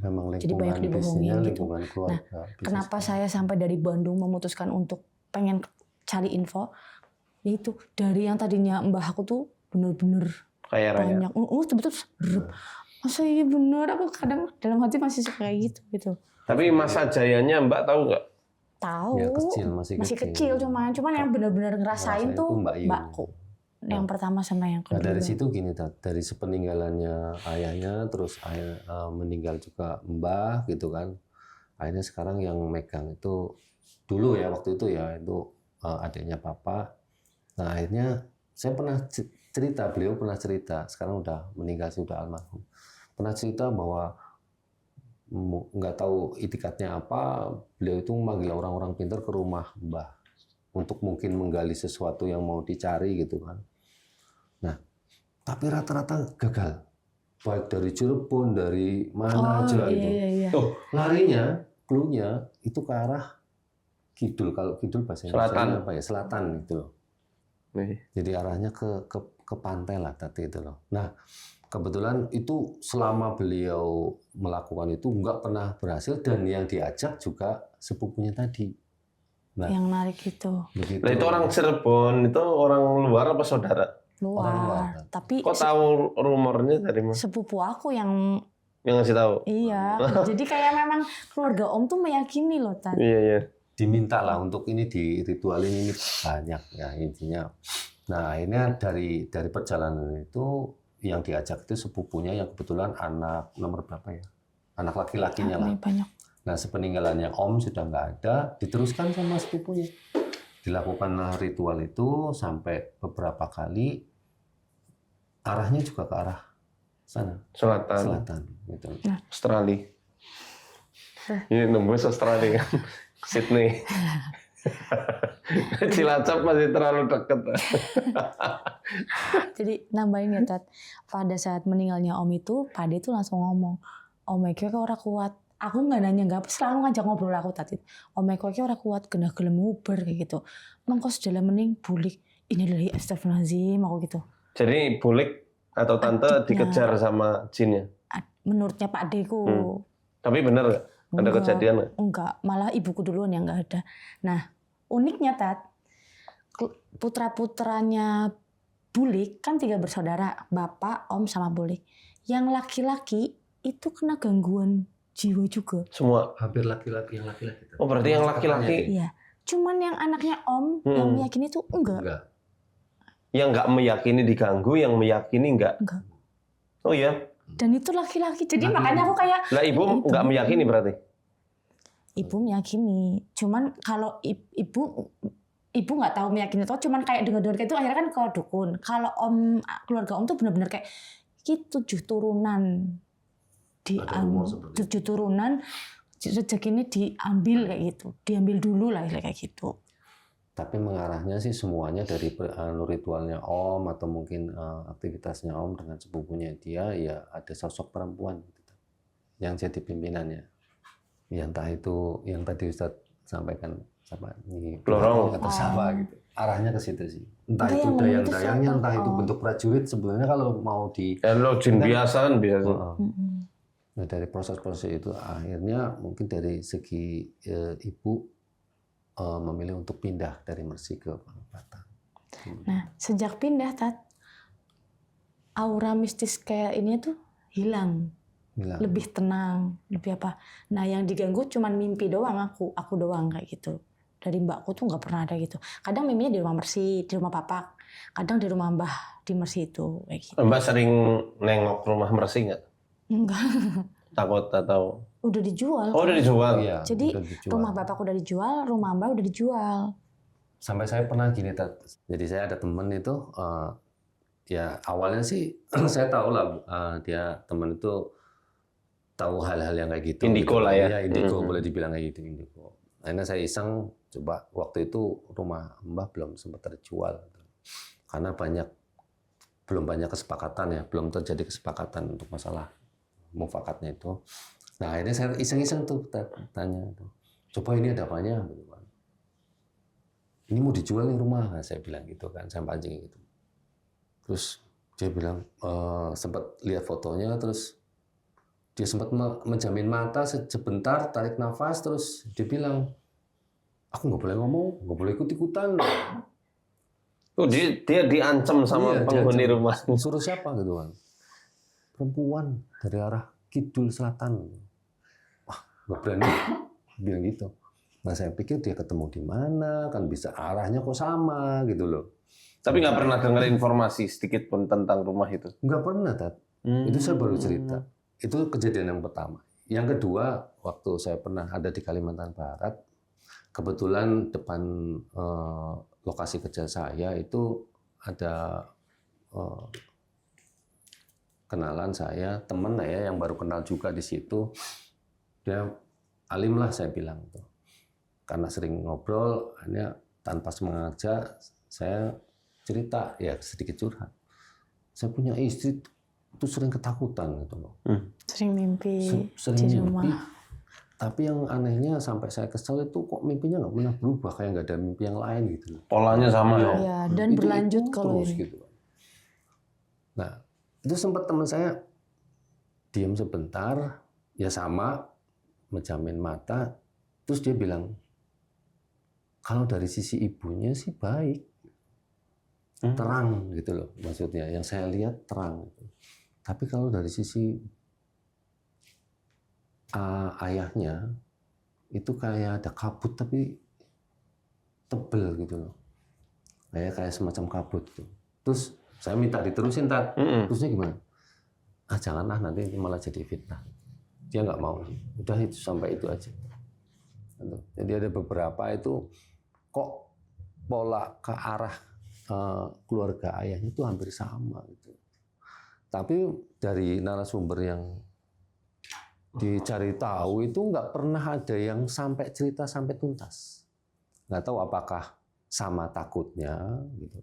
Memang lingkungan jadi banyak dibohongin gitu. Keluarga, nah, kenapa saya sampai dari Bandung memutuskan untuk pengen cari info, yaitu dari yang tadinya Mbah aku tuh bener-bener Kaya raya. banyak, betul-betul masa iya bener, aku kadang dalam hati masih suka kayak gitu. Tapi masa jayanya Mbak tahu nggak? Tahu, ya, masih kecil, cuman yang bener-bener ngerasain tuh mbakku. Yang pertama sama yang kedua. Nah dari situ gini, dari sepeninggalannya ayahnya, terus meninggal juga Mbah gitu kan, akhirnya sekarang yang megang itu dulu ya waktu itu ya itu adiknya Papa. Nah akhirnya saya pernah cerita, beliau pernah cerita, sekarang udah meninggal sih, udah almarhum, pernah cerita bahwa nggak tahu itikadnya apa, beliau itu memanggil orang-orang pintar ke rumah Mbah untuk mungkin menggali sesuatu yang mau dicari gitu kan. Nah tapi rata-rata gagal, baik dari Cirebon, dari mana aja itu. Iya. Larinya, cluenya itu ke arah kidul, kalau kidul bahasa Indonesia apa ya, selatan gitu loh. Jadi arahnya ke pantai lah tadi itu loh. Nah kebetulan itu selama beliau melakukan itu nggak pernah berhasil, dan yang diajak juga sepupunya tadi. Nah, yang narik itu. Nah itu orang Cirebon, itu orang luar apa saudara? Luar. Tapi kok tahu rumornya dari mana? Sepupu aku yang ngasih tahu. Iya. Jadi kayak memang keluarga Om tuh meyakini loh Tan. Iya. Diminta lah untuk ini, di ritualin ini banyak ya intinya. Nah akhirnya dari perjalanan itu yang diajak itu sepupunya yang kebetulan anak nomor berapa ya? Anak laki-lakinya lah. Banyak. Nah sepeninggalannya Om sudah nggak ada, diteruskan sama sepupunya. Dilakukan ritual itu sampai beberapa kali, arahnya juga ke arah sana. Selatan gitu. Nah. Australia. Ini nembus Australia kan. Sydney. Cilacap masih terlalu dekat. Jadi nambahin ya Tat, pada saat meninggalnya Om itu, Pak Ade tuh langsung ngomong, Om Eko kayak orang kuat. Aku nggak nanya, nggak selalu ngajak ngobrol aku Tat. Om Eko kayak orang kuat, kena gelem nguber kayak gitu. Mengkos jalan mending bulik. Ini adalah astagfirullahaladzim aku gitu. Jadi bulik atau tante dikejar sama jinnya? Menurutnya Pak Adeku. Tapi benar nggak? Ada kejadian nggak? Enggak, malah ibuku duluan yang nggak ada. Nah, uniknya Tat, putra-putranya Bulik kan 3 bersaudara, Bapak, Om, sama Bulik. Yang laki-laki itu kena gangguan jiwa juga. Semua? Hampir laki-laki, yang laki-laki. Oh berarti yang laki-laki? Iya. Cuman yang anaknya Om yang meyakini itu enggak. Yang nggak meyakini diganggu, yang meyakini enggak. Oh iya. Dan itu laki-laki. Jadi makanya aku kayak. Lah ibu nggak meyakini berarti? Ibu meyakini. Cuman kalau ibu nggak tahu meyakini itu. Cuman kayak dengar-dengar kayak itu akhirnya kan ke dukun. Kalau Om, keluarga Om tuh benar-benar kayak 7 turunan diambil, 7 turunan rezeki ini diambil kayak gitu. Diambil dulu lah kayak gitu. Tapi mengarahnya sih semuanya dari ritualnya Om atau mungkin aktivitasnya Om dengan sepupunya dia, ya ada sosok perempuan gitu, yang jadi pimpinannya. Ya entah itu yang tadi Ustadz sampaikan Siapa ini Lorong. atau siapa gitu. Arahnya ke situ sih. Entah Enggak, itu yang ngomong itu dayang-dayangnya, siapa? entah itu bentuk prajurit. Sebenarnya kalau mau di Lo jin biasa kan bisa. Nah, dari proses-proses itu akhirnya mungkin dari segi ibu memilih untuk pindah dari Mersi ke Batam. Nah, sejak pindah, Tat, aura mistis kayak ini tuh hilang. Lebih tenang, lebih apa. Nah, yang diganggu cuman mimpi doang aku doang kayak gitu. Dari mbakku tuh nggak pernah ada gitu. Kadang mimpinya di rumah Mersi, di rumah Papak. Kadang di rumah Mbah di Mersi itu kayak gitu. Mbak sering nengok rumah Mersi nggak? Enggak, Takut atau? udah dijual. Oh, udah dijual. Iya, Jadi udah dijual. rumah Bapak udah dijual, rumah Mbak udah dijual. Sampai saya pernah gini, Tat. Jadi saya ada teman itu, ya awalnya sih saya tahu lah dia teman itu tahu hal-hal yang kayak gitu. Indigo lah ya. Indigo boleh dibilang kayak gitu, indigo. Akhirnya saya iseng coba, waktu itu rumah Mbah belum sempat terjual karena belum banyak kesepakatan ya, belum terjadi kesepakatan untuk masalah mufakatnya itu. Nah akhirnya saya iseng-iseng tuh tanya, coba ini ada apanya? Ini mau dijual nih rumah, nah, saya bilang gitu kan, saya pancing gitu. Terus dia bilang sempat lihat fotonya, terus dia sempat menjamin mata sebentar, tarik nafas, terus dia bilang, aku nggak boleh ngomong, nggak boleh ikut-ikutan. Oh, dia diancam sama penghuni rumah. Suruh siapa gitu kan? Perempuan dari arah kidul selatan. Wah, nggak berani bilang gitu. Nah saya pikir dia ketemu di mana, kan bisa arahnya kok sama gitu loh. Tapi nggak pernah dengar informasi sedikit pun tentang rumah itu. Nggak pernah, Tat. Itu saya baru cerita. Itu kejadian yang pertama. Yang kedua, waktu saya pernah ada di Kalimantan Barat, kebetulan depan lokasi kerja saya itu ada kenalan saya, teman ya yang baru kenal juga di situ. Dia alim lah saya bilang tuh. Karena sering ngobrol, hanya tanpa sengaja saya cerita ya sedikit curhat. Saya punya istri itu sering ketakutan gitu loh. Sering mimpi Sering di mimpi. rumah. Tapi yang anehnya sampai saya kesel itu kok mimpinya nggak pernah berubah, kayak nggak ada mimpi yang lain gitu loh. Polanya sama ya. Iya, dan berlanjut kalau terus ini. gitu. Nah, itu sempat teman saya diam sebentar, ya sama menjamin mata, terus dia bilang, kalau dari sisi ibunya sih baik, terang gitu loh, maksudnya yang saya lihat terang. Tapi kalau dari sisi ayahnya itu kayak ada kabut tapi tebel gitu loh, kayak semacam kabut gitu. Terus saya minta diterusin, Tat. Terusnya gimana? Janganlah nanti malah jadi fitnah. Dia nggak mau. Udah itu sampai itu aja. Jadi ada beberapa itu kok pola ke arah keluarga ayahnya itu hampir sama gitu. Tapi dari narasumber yang dicari tahu itu nggak pernah ada yang sampai cerita sampai tuntas. Nggak tahu apakah sama takutnya gitu.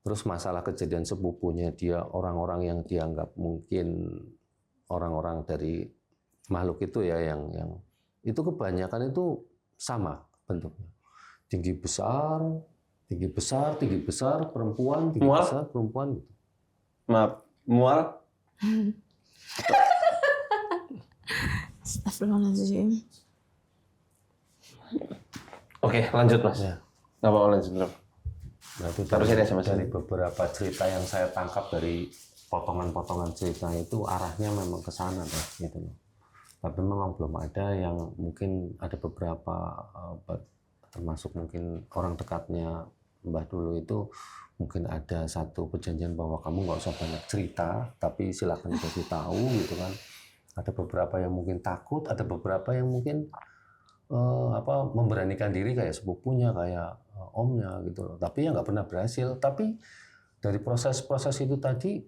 Terus masalah kejadian sepupunya dia, orang-orang yang dianggap mungkin orang-orang dari makhluk itu ya, yang itu kebanyakan itu sama bentuknya. Tinggi besar, perempuan, tinggi mual? besar, perempuan gitu. Maaf, mual? Astagfirullahaladzim. Oke, lanjut Mas. Ya. Nggak apa-apa, lanjut. Nah, itu Terusin ya sama dari beberapa cerita yang saya tangkap dari potongan-potongan cerita itu arahnya memang ke sana gitu. Tapi memang belum ada yang mungkin ada beberapa termasuk mungkin orang dekatnya Mbah dulu itu mungkin ada satu perjanjian bahwa kamu nggak usah banyak cerita tapi silakan dikasih tahu gitu kan. Ada beberapa yang mungkin takut, ada beberapa yang mungkin memberanikan diri kayak sepupunya, kayak omnya gitu loh. Tapi ya nggak pernah berhasil. Tapi dari proses-proses itu tadi,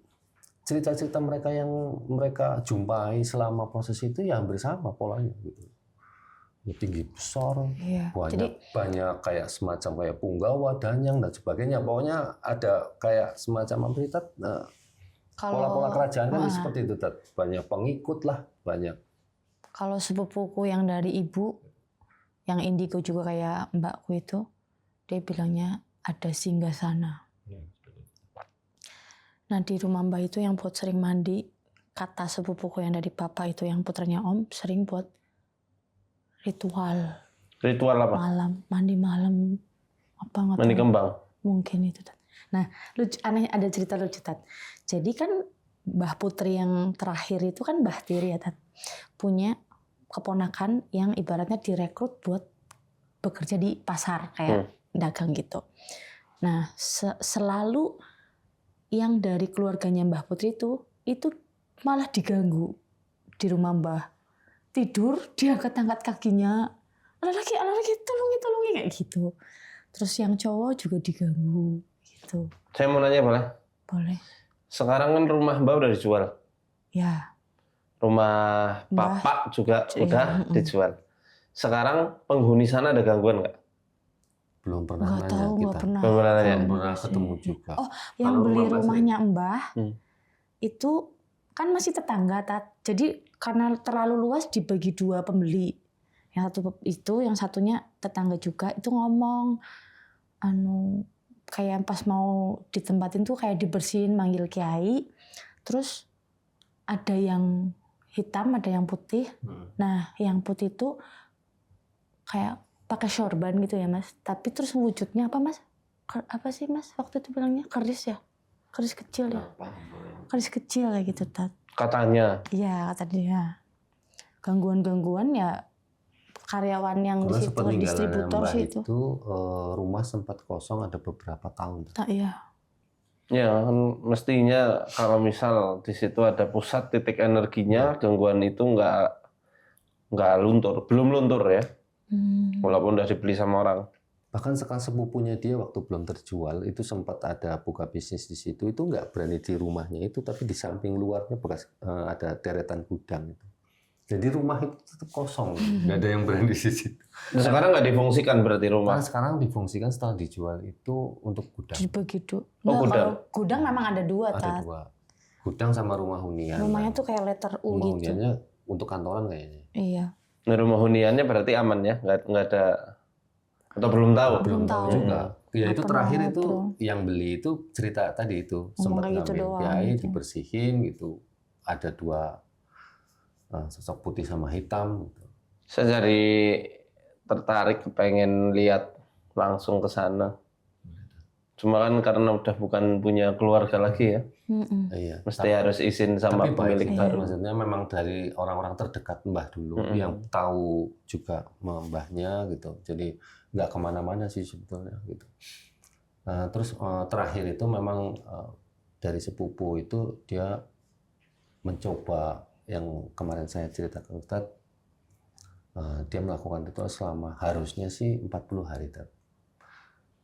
cerita-cerita mereka yang mereka jumpai selama proses itu ya hampir sama polanya gitu. Ya, tinggi besar, banyak kayak semacam kayak punggawa, danyang dan sebagainya. Pokoknya ada kayak semacam cerita. Pola-pola kerajaan kan seperti itu, banyak pengikut lah, banyak. Kalau sepupuku yang dari ibu yang indigo juga kayak mbakku itu, dia bilangnya ada singgasana. Nah di rumah mbak itu yang buat sering mandi, kata sepupuku yang dari papa itu yang putranya om sering buat ritual. Ritual apa? Malam, mandi malam, apa nggak Mandi tahu. kembang. Mungkin itu. Nah, aneh ada cerita lucu Tat. Jadi kan Mbah Putri yang terakhir itu kan Mbah Tiri ya Tat. Punya keponakan yang ibaratnya direkrut buat bekerja di pasar kayak dagang gitu. Nah, selalu yang dari keluarganya Mbah Putri itu malah diganggu di rumah Mbah. Tidur, diangkat-angkat kakinya. Ala lagi, tolongi kayak gitu. Terus yang cowok juga diganggu gitu. Saya mau nanya boleh? Boleh. Sekarang kan rumah Mbak udah dijual. Ya. Rumah Bapak juga udah dijual. Sekarang penghuni sana ada gangguan nggak? Belum pernah Nggak nanya tahu, kita. nggak pernah. Belum pernah nanya. Belum pernah ketemu juga. Oh, yang Kalau beli rumah Mbak rumahnya Mbah itu kan masih tetangga Tat. Jadi karena terlalu luas dibagi 2 pembeli. Yang satu itu, yang satunya tetangga juga itu ngomong kayak pas mau ditempatin tuh kayak dibersihin manggil kiai. Terus ada yang hitam, ada yang putih. Nah, yang putih itu kayak pakai sorban gitu ya, Mas. Tapi terus wujudnya apa, Mas? Apa sih, Mas? Waktu itu bilangnya keris ya? Keris kecil ya? Keris kecil kayak gitu, Tat. Katanya. Iya, kata dia. Gangguan-gangguan ya karyawan yang di situ, distributor sih itu. Rumah sempat kosong ada beberapa tahun. Iya. Ya, kan mestinya kalau misal di situ ada pusat titik energinya, gangguan itu nggak luntur, belum luntur ya, walaupun udah dibeli sama orang. Bahkan sepupunya dia waktu belum terjual itu sempat ada buka bisnis di situ, itu nggak berani di rumahnya itu, tapi di samping luarnya bekas ada deretan gudang itu. Jadi rumah itu tetap kosong, nggak ada yang berani di situ. Nah, sekarang nggak difungsikan berarti rumah? Nah, sekarang difungsikan setelah dijual itu untuk gudang. Begitu. Oh, gudang. Kalau gudang memang ada 2, Ada Tat. 2. Gudang sama rumah hunian. Rumahnya tuh kayak letter U rumah gitu. huniannya untuk kantoran kayaknya. Iya. Nah, rumah huniannya berarti aman ya, nggak ada atau belum tahu? Belum tahu juga. Ya itu Nggak terakhir pernah itu ngobrol. yang beli itu cerita tadi itu sempat kayak gitu ngambil doang kiai gitu. dibersihin gitu. Ada 2 sosok putih sama hitam gitu. Saya jadi tertarik pengen lihat langsung ke sana. Cuma kan karena udah bukan punya keluarga lagi ya, Iya. mesti harus izin sama Tapi pemilik baik, baru. maksudnya memang dari orang-orang terdekat Mbah dulu yang tahu juga Mbahnya gitu. Jadi nggak kemana-mana sih sebetulnya gitu. Nah, terus terakhir itu memang dari sepupu itu dia mencoba yang kemarin saya ceritakan Ustaz, dia melakukan itu selama harusnya sih 40 hari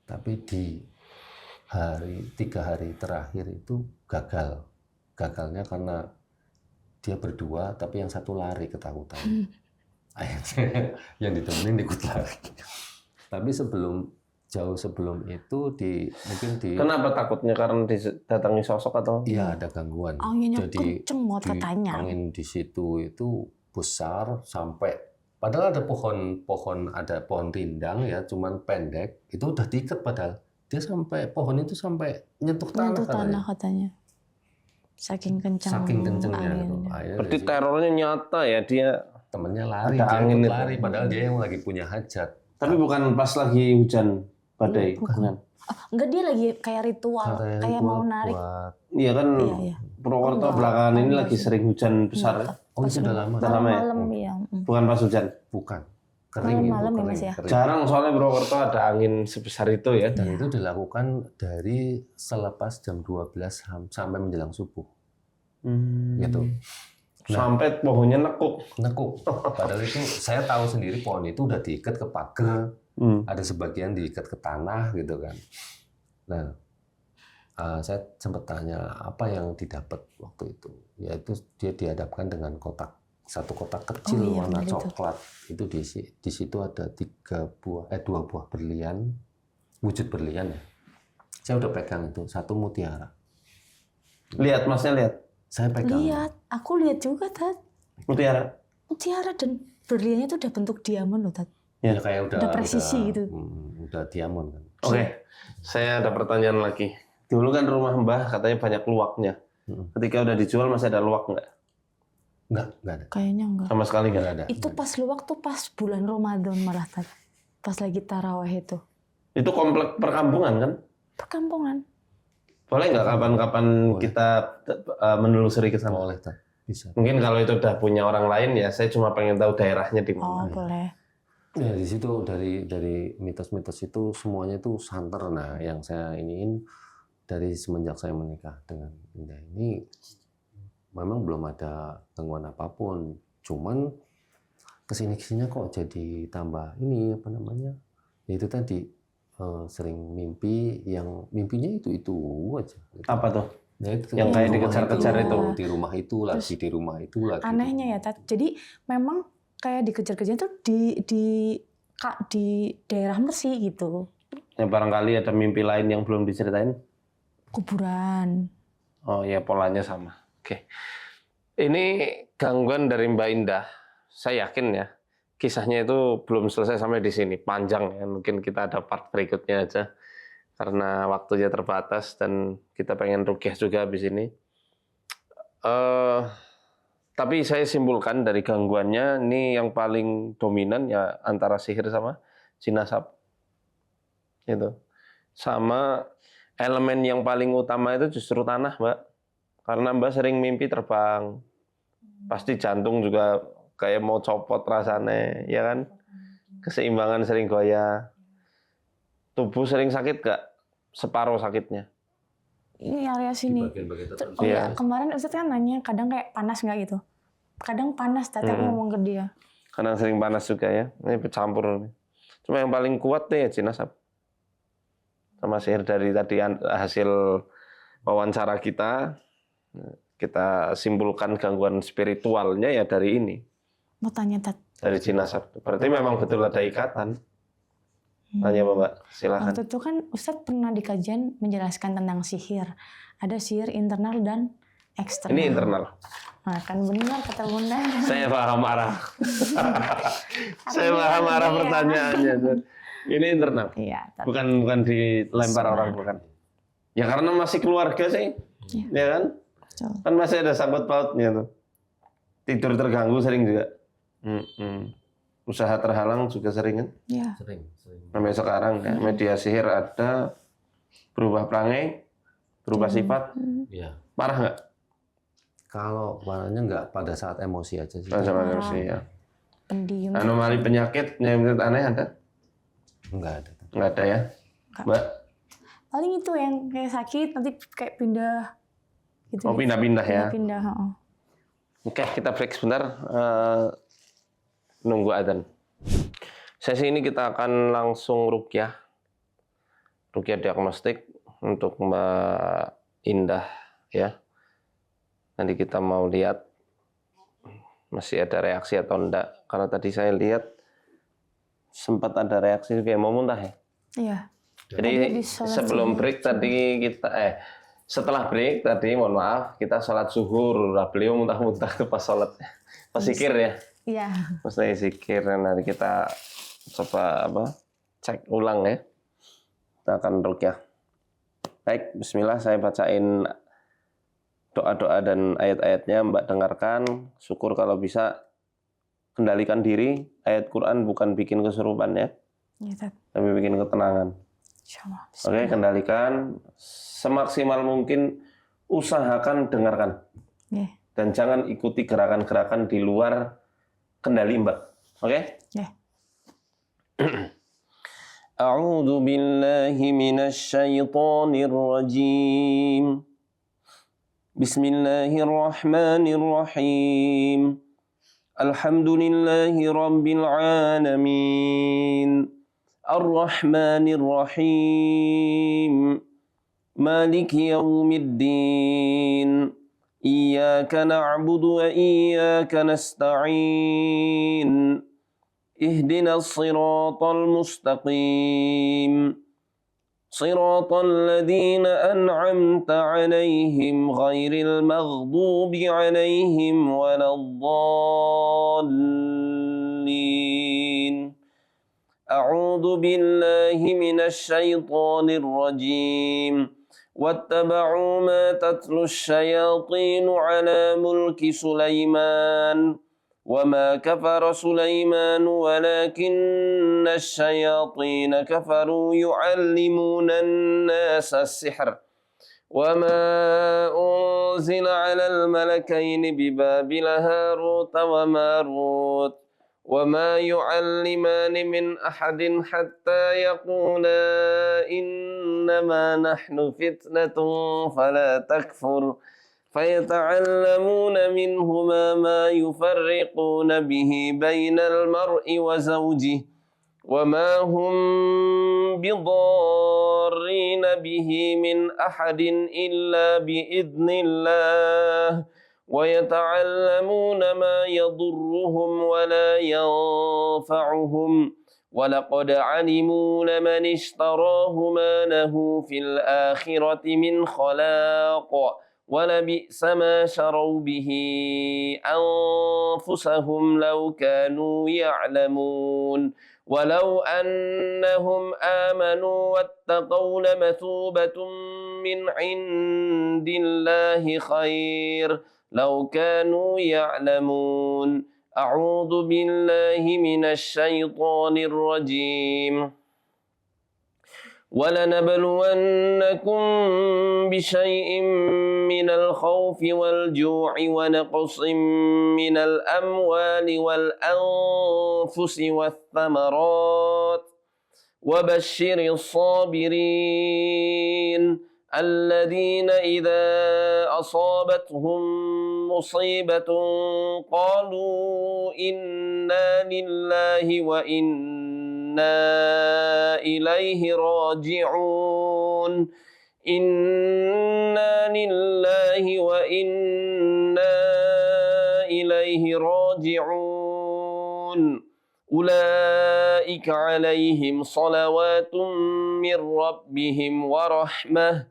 tapi di 3 hari terakhir itu gagalnya karena dia berdua tapi yang satu lari ketakutan. Akhirnya yang ditemenin ikut lari. Tapi jauh sebelum itu mungkin Kenapa takutnya? Karena didatangi sosok atau? Iya, ada gangguan. Anginnya Jadi kenceng banget katanya. angin di situ itu besar sampai padahal ada pohon rindang ya, cuman pendek, itu udah diikat padahal. Dia pohon itu sampai nyentuh tanah katanya. Saking kencengnya gitu. Berarti terornya nyata ya, dia temennya lari, ada dia angin ikut itu. lari padahal dia yang lagi punya hajat. Tapi bukan pas lagi hujan badai, bukan. Enggak, dia lagi kayak ritual, kayak mau narik. Iya kan, Iya. Purwokerto belakangan ini lagi sering hujan besar. Oh, itu udah lama. Udah lama ya? Malam ya. Bukan pas hujan. Bukan. Kering itu, Malam ya, kering, Mas ya? kering. Jarang soalnya Purwokerto ada angin sebesar itu ya. Dan itu dilakukan dari selepas jam 12 sampai menjelang subuh. Gitu. Sampai pohonnya nekuk. Padahal itu saya tahu sendiri pohon itu udah diikat ke pagar, ada sebagian diikat ke tanah gitu kan. Nah, saya sempat tanya apa yang didapat waktu itu. Yaitu dia dihadapkan dengan satu kotak kecil warna coklat. Itu di situ ada 2 buah berlian, wujud berlian ya. Saya udah pegang itu, satu mutiara. Lihat, Masnya lihat. Saya pegang. Lihat, aku lihat juga, Tat. Mutiara. Mutiara dan berliannya itu udah bentuk diamond loh, Tat. Ya. Ya kayak Udah presisi gitu. Udah diamond kan. Oke, saya ada pertanyaan lagi. Dulu kan rumah Mbah katanya banyak luwaknya. Ketika udah dijual masih ada luwak nggak? Enggak ada. Kayaknya enggak. Sama sekali nggak ada. Itu pas luwak tuh pas bulan Ramadan malah Tat. Pas lagi taraweh itu. Itu komplek perkampungan kan? Perkampungan. Boleh nggak kapan-kapan kita menelusuri ke sana? Boleh, Tat. Bisa. Mungkin kalau itu udah punya orang lain ya, saya cuma pengen tahu daerahnya di Oh, mana. boleh. Ya di situ dari mitos-mitos itu semuanya itu santer. Nah, yang saya iniin dari semenjak saya menikah dengan Indah ini memang belum ada gangguan apapun. Cuman kesini-kesininya kok jadi tambah ini apa namanya? Ya itu tadi sering mimpi yang mimpinya itu aja. Apa tuh? Ya, itu Yang kayak di rumah dikejar-kejar itu. di rumah itu lagi, di rumah itu lagi. Anehnya ya Tat. Jadi memang kayak dikejar-kejar tuh di daerah Mersi gitu. Ya barangkali ada mimpi lain yang belum diceritain. Kuburan. Oh ya, polanya sama. Oke. Ini gangguan dari Mbak Indah. Saya yakin ya, kisahnya itu belum selesai sampai di sini. Panjang ya, mungkin kita ada part berikutnya aja. Karena waktunya terbatas dan kita pengen rukyah juga habis ini. Tapi saya simpulkan dari gangguannya, ini yang paling dominan ya antara sihir sama jinasab. Gitu. Sama elemen yang paling utama itu justru tanah, Mbak. Karena Mbak sering mimpi terbang. Pasti jantung juga kayak mau copot rasanya, ya kan? Keseimbangan sering goyah. Tubuh sering sakit gak? Separuh sakitnya. Ini area sini. Bagian-bagian tertentu. Oh ya, Iya. kemarin Ustadz kan nanya kadang kayak panas nggak gitu. Kadang panas, tapi aku ngomong ke dia. Kadang sering panas juga ya. Ini bercampur. Cuma yang paling kuat nih ya jinasab. Sama sihir dari tadi hasil wawancara kita simpulkan gangguan spiritualnya ya dari ini. Mau tanya Tat. Dari jinasab. Berarti memang betul ada ikatan. Tanya Mbak, silakan. Waktu itu kan Ustadz pernah di kajian menjelaskan tentang sihir. Ada sihir internal dan eksternal. Ini internal. Nah, kan benar kata Bunda. Saya paham arah. Saya paham arah pertanyaannya. Ini internal. Iya, Tat. Bukan dilempar orang bukan. Ya karena masih keluarga sih. Ya kan? Betul. Kan masih ada sangkut pautnya tuh. Tidur terganggu sering juga. Usaha terhalang juga sering kan? Iya. Sering. Sampai sekarang ya, media sihir ada, berubah perangai, berubah sifat. Iya. Parah nggak? Kalau warnanya nggak pada saat emosi aja sih. Sama manusia ya. Pendiam. Anomali penyakit yang aneh ada? Nggak ada. Nggak ada ya? Mbak? Paling itu yang kayak sakit nanti kayak pindah gitu. Oh, pindah-pindah ya? Pindah. Oke, kita break sebentar. Nunggu adzan. Sesi ini kita akan langsung rukyah. Rukyah diagnostik untuk Mbak Indah ya. Nanti kita mau lihat masih ada reaksi atau enggak. Karena tadi saya lihat sempat ada reaksi kayak mau muntah ya. Iya. Jadi sebelum break tadi setelah break tadi mohon maaf kita sholat zuhur. Beliau muntah-muntah tuh pas sholat. Pas zikir ya. Iya. Pas lagi zikir, nanti kita coba cek ulang ya. Kita akan rukyah. Baik, bismillah saya bacain doa-doa dan ayat-ayatnya Mbak dengarkan. Syukur kalau bisa kendalikan diri. Ayat Quran bukan bikin kesurupan ya. Iya, Tapi bikin ketenangan. Insyaallah. Oke, kendalikan semaksimal mungkin, usahakan dengarkan. Iya. Dan jangan ikuti gerakan-gerakan di luar kendali Mbak. Oke? Iya. A'udzu billahi minasy syaithanir rajim. Bismillahirrahmanirrahim. Alhamdulillahi rabbil alamin. Ar-Rahmanir Rahim. Maliki yaumiddin. Iyyaka na'budu wa iyyaka nasta'in. Ihdinas siratal mustaqim. Siratal ladzina an'amta 'alaihim ghairil maghdubi 'alaihim waladdallin. أعوذ بالله من الشيطان الرجيم واتبعوا ما تتلو الشياطين على ملك سليمان وما كفر سليمان ولكن الشياطين كفروا يعلمون الناس السحر وما أنزل على الملكين ببابل هاروت وماروت وما يعلمان من أحد حتى يقولا إنما نحن فتنة فلا تكفر فيتعلمون منهما ما يفرقون به بين المرء وزوجه وما هم بضارين به من أحد إلا بإذن الله ويتعلمون ما يضرهم ولا ينفعهم ولقد علموا لمن اشتراه ما له في الآخرة من خلاق ولبئس ما شروا به أنفسهم لو كانوا يعلمون ولو أنهم آمنوا واتقوا لمثوبة من عند الله خير لو كانوا يعلمون أعوذ بالله من الشيطان الرجيم ولنبلونكم بشيء من الخوف والجوع ونقص من الأموال والأنفس والثمرات وبشر الصابرين الذين إذا أصابتهم مصيبة قالوا إنا لله وإنا إليه راجعون إنا لله وإنا إليه راجعون أولئك عليهم صلوات من ربهم ورحمة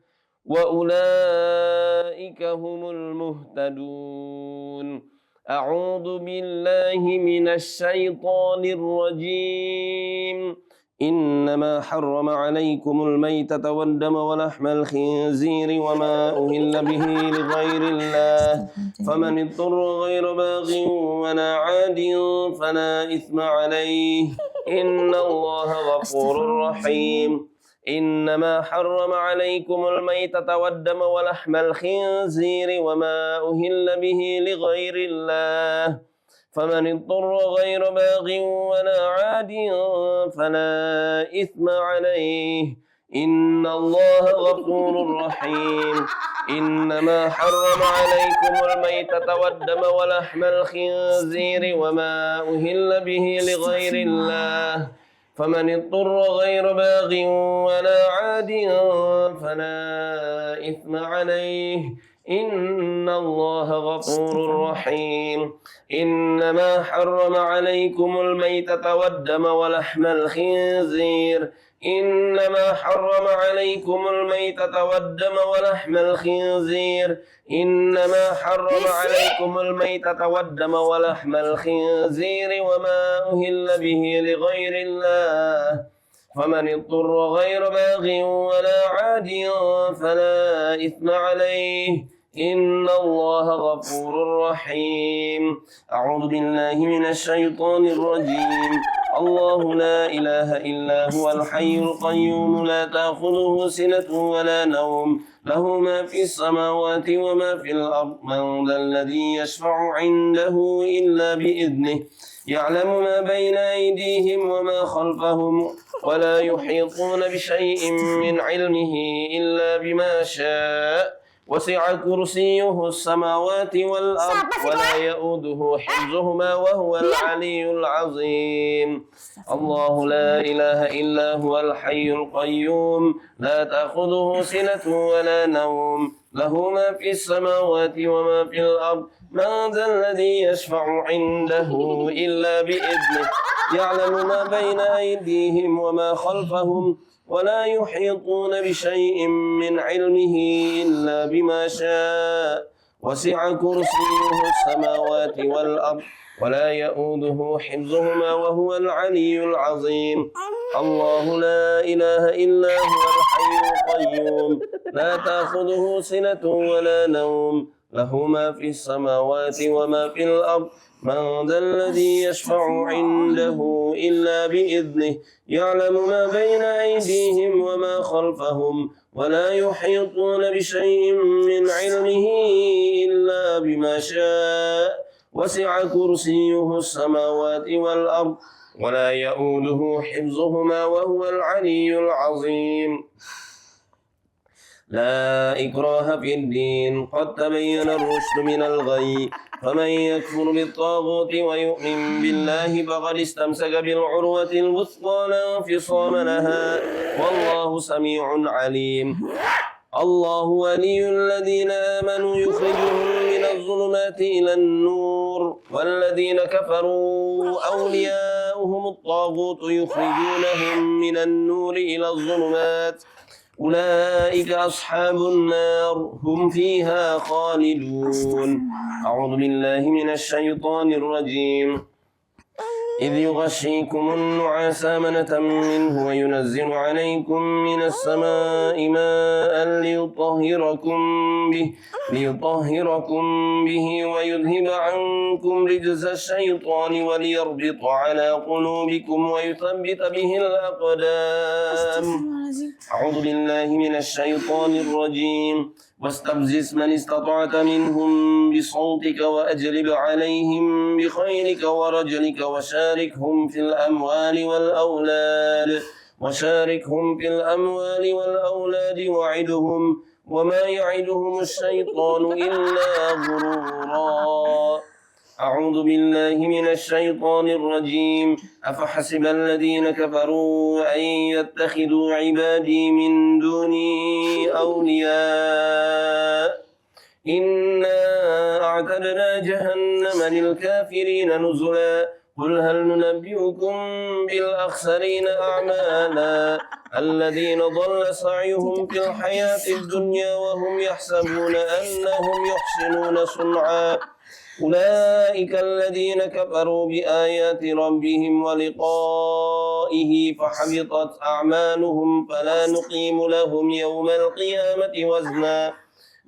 وأولئك هم المهتدون أعوذ بالله من الشيطان الرجيم إنما حرم عليكم الميتة والدم ولحم الخنزير وما أهل به لغير الله فمن اضطر غير باغ ولا عاد فلا إثم عليه إن الله غفور رحيم إنما حرم عليكم الميتة والدم ولحم الخنزير وما أهل به لغير الله فمن اضطر غير باغ ولا عاد فلا إثم عليه إن الله غفور رحيم إنما حرم عليكم الميتة والدم ولحم الخنزير وما أهل به لغير الله فمن اضطر غير باغ ولا عاد فلا إثم عليه إن الله غفور رحيم إنما حرم عليكم الميتة والدم ولحم الخنزير إنما حرم عليكم الميتة والدم ولحم الخنزير إنما حرم عليكم الميتة والدم ولحم الخنزير وما أهل به لغير الله فمن اضطر غير باغ ولا عاد فلا إثم عليه إن الله غفور رحيم أعوذ بالله من الشيطان الرجيم الله لا إله إلا هو الحي القيوم لا تأخذه سنة ولا نوم له ما في السماوات وما في الأرض من ذا الذي يشفع عنده إلا بإذنه يعلم ما بين أيديهم وما خلفهم ولا يحيطون بشيء من علمه إلا بما شاء وسع كرسيه السماوات والأرض ولا يؤوده حفظهما وهو العلي العظيم الله لا إله إلا هو الحي القيوم لا تأخذه سنة ولا نوم له ما في السماوات وما في الأرض من ذا الذي يشفع عنده إلا بإذنه يعلم ما بين أيديهم وما خلفهم ولا يحيطون بشيء من علمه إلا بما شاء وسع كرسيه السماوات والأرض ولا يؤوده حفظهما وهو العلي العظيم. الله لا إله إلا هو الحي القيوم لا تأخذه سنة ولا نوم له ما في السماوات وما في الأرض. من ذا الذي يشفع عنده إلا بإذنه يعلم ما بين أيديهم وما خلفهم ولا يحيطون بشيء من علمه إلا بما شاء وسع كرسيه السماوات والأرض ولا يؤوده حفظهما وهو العلي العظيم. لا إكراه في الدين قد تبين الرشد من الغي فمن يكفر بالطاغوت ويؤمن بالله فقد استمسك بالعروة الوثقى لا انفصام لها والله سميع عليم. الله ولي الذين آمنوا يخرجهم من الظلمات إلى النور والذين كفروا أولياؤهم الطاغوت يخرجونهم من النور إلى الظلمات أولئك أصحاب النار هم فيها خالدون. أعوذ بالله من الشيطان الرجيم. إذ يغشيكم النعاس أمنة منه وينزل عليكم من السماء ماء ليطهركم به ويذهب عنكم رجز الشيطان وليربط على قلوبكم ويثبت به الأقدام. أعوذ بالله من الشيطان الرجيم. واستفزز من استطعت منهم بصوتك وأجلب عليهم بخيلك ورجلك وشاركهم في الأموال والأولاد وعدهم وما يعدهم الشيطان إلا غرورا. أعوذ بالله من الشيطان الرجيم. أفحسب الذين كفروا أن يتخذوا عبادي من دوني أولياء إنا أعتدنا جهنم للكافرين نزلا. قل هل ننبئكم بالأخسرين أعمالا الذين ضل سعيهم في الحياة الدنيا وهم يحسبون أنهم يحسنون صنعا. أولئك الذين كفروا بآيات ربهم ولقائه فحبطت أعمالهم فلا نقيم لهم يوم القيامة وزنا.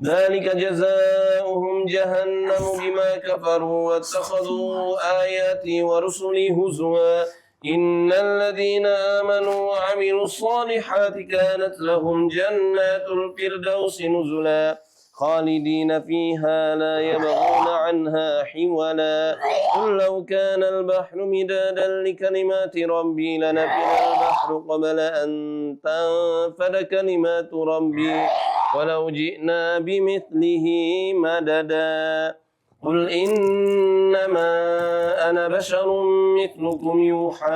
ذلك جزاؤهم جهنم بما كفروا واتخذوا آياتي ورسلي هزوا. إن الذين آمنوا وعملوا الصالحات كانت لهم جنات الفردوس نزلا خالدين فيها لا يبغون عنها حولا. قل لو كان البحر مدادا لكلمات ربي لنفد البحر قبل أن تنفد كلمات ربي ولو جئنا بمثله مددا. قل إنما أنا بشر مثلكم يوحى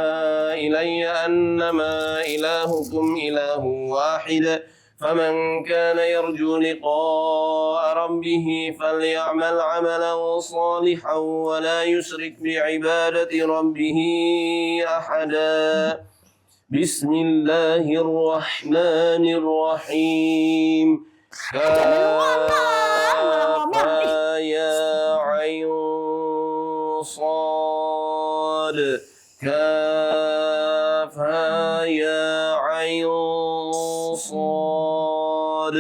إلي أنما إلهكم إله واحد فمن كان يرجو لقاء ربه فليعمل عملا صالحا ولا يشرك بعبادة ربه أحدا. بسم الله الرحمن الرحيم. كافها يا عين صاد كافها يا عين صاد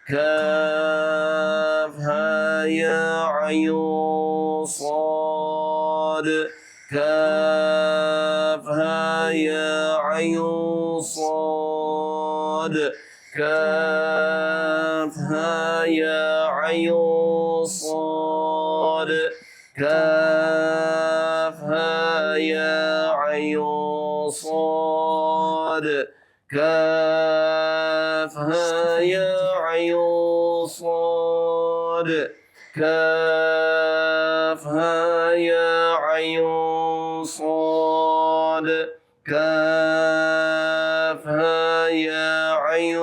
كافها يا عين صاد كافها يا عين صاد كافها يا عين صاد كافها يا عين صاد كافها يا عين صاد كافها يا عين صاد كافها يا عين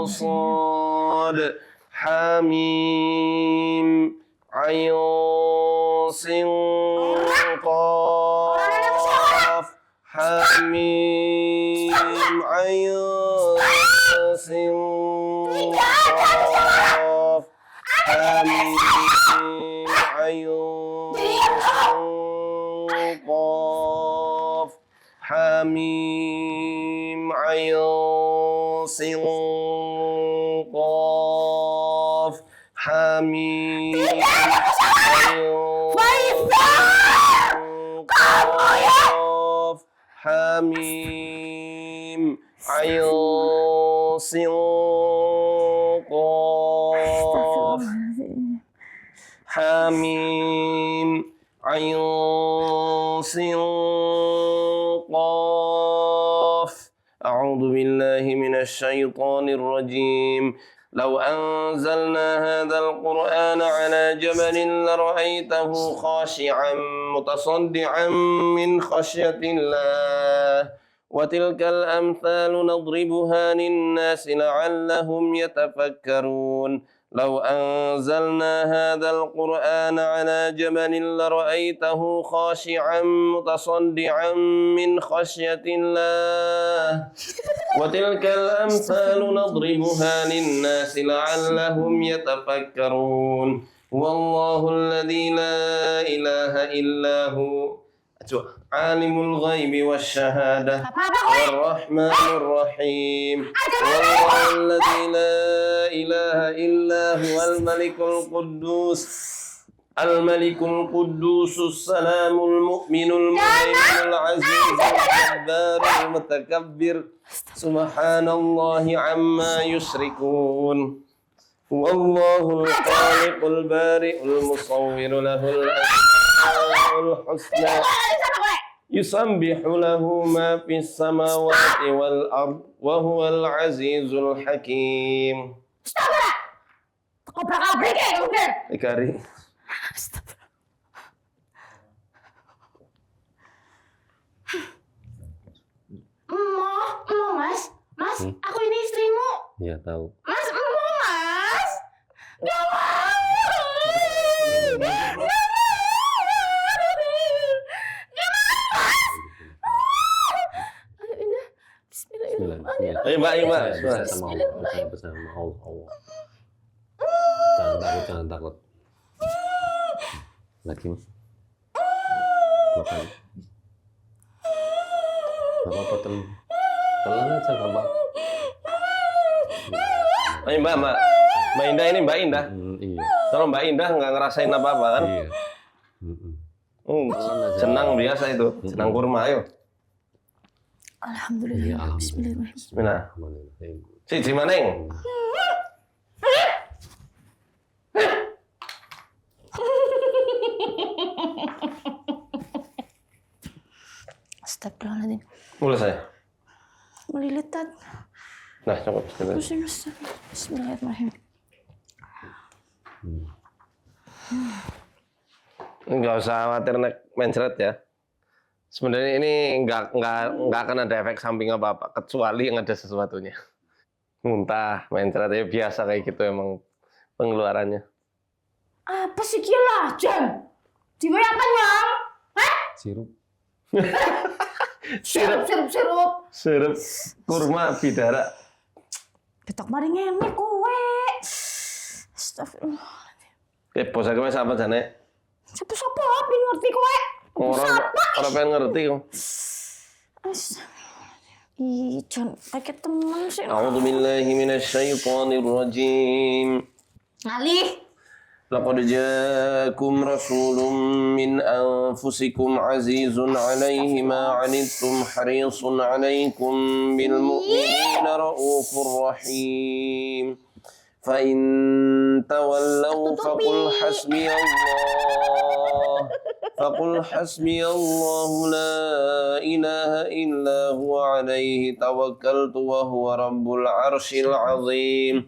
صاد حميم عين سين قاف حميم عين سين قاف حميم qaf ha mim ain sin qaf ha mim qaf ha mim ain sin qaf Hamim Ain Sin Qaf A'udzu billahi minasy syaithanir rajim Law anzalna hadzal qur'ana 'ala jabalin lara'aitahu khashi'an mutasaddian min khasyatillah wa tilkal amthalu nadribuha lin-nasi la'allahum yatafakkarun لو أنزلنا هذا القرآن على جبل لرأيته خاشعا متصدعا من خشية الله وتلك الأمثال نضربها للناس لعلهم يتفكرون والله الذي لا إله إلا هو عالم الغيب والشهادة والرحمن الرحيم والله الذي لا إله إلا هو الملك القدوس السلام المؤمن المهيمن العزيز الجبار المتكبر سبحان الله عما يشركون والله الخالق البارئ المصور له الأسماء الحسنى يسبح له ما في السماوات والأرض وهو العزيز الحكيم. Kobrak-abrik ya udah. Ikari. Mas, aku ini istrimu. Iya tahu. Mas. Gak mau. Bismillah. Ayo Mbak. Bisa sama Allah. Jangan takut. Lagi Mas. 2 kali. Gak apa-apa telan aja gak apa. Ayo Mbak Indah ini Mbak Indah. Iya. Kalau Mbak Indah nggak ngerasain apa-apa kan? Iya. Senang biasa itu, senang kurma ayo. Alhamdulillah. Bismillah. Bismillahirrahmanirrahim. Siji maneng. Astagfirullahaladzim. Mulai saya. Melilit tat. Nah, coba bismillah. Bismillahirrahmanirrahim. Nggak usah khawatir mencret ya. Sebenarnya ini nggak akan ada efek samping apa-apa kecuali yang ada sesuatunya. Muntah, mencret ya biasa kayak gitu emang pengeluarannya. Apa sih gila, Jan? Diwe apa nyang? Hah? Sirup. Sirup kurma bidara. Betok mari ngemek kowe. Astagfirullah. Bos aku apa jane? Sapa ben ngerti kowe? Orang pengen ngerti kok. Ih, Jan, pakai temen sih. A'udzu billahi minasy syaithanir rajim. Ngalih. Laqad ja'akum rasulun min anfusikum azizun 'alaihi ma 'anittum harisun 'alaikum bil mu'minina raufur rahim. Fa in tawallaw faqul hasbiyallahu la ilaha illa huwa 'alaihi tawakkaltu wa huwa rabbul 'arsyil 'azim.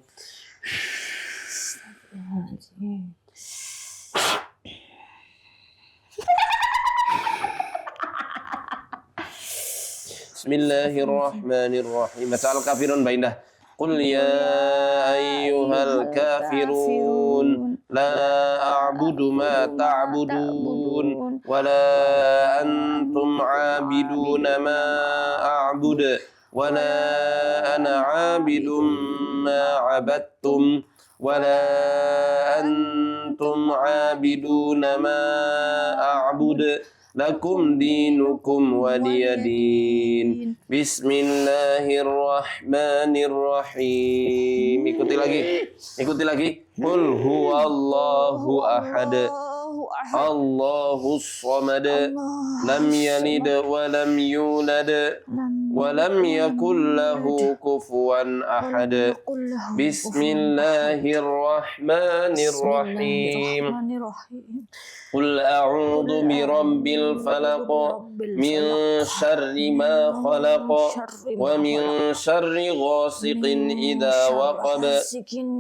Bismillahirrahmanirrahim. Baca Al-Kafirun Mbak Indah. Qul ya ayyuhal kafirun la a'budu ma ta'budun wa la antum 'abiduna ma a'budu wa la ana 'abidum ma 'abadtum ولا أنتم عابدون ما أعبد lakum dinukum waliyadin. Bismillahirrahmanirrahim. Ikuti lagi. Qul huwallahu ahad. Allahus samad. Lam yalid wa lam yulad wa lam yakul lahu kufuwan ahad. Bismillahirrahmanirrahim. Qul a'udzu birabbil falaq min syarri ma khalaq wa min syarri ghasiqin idza waqab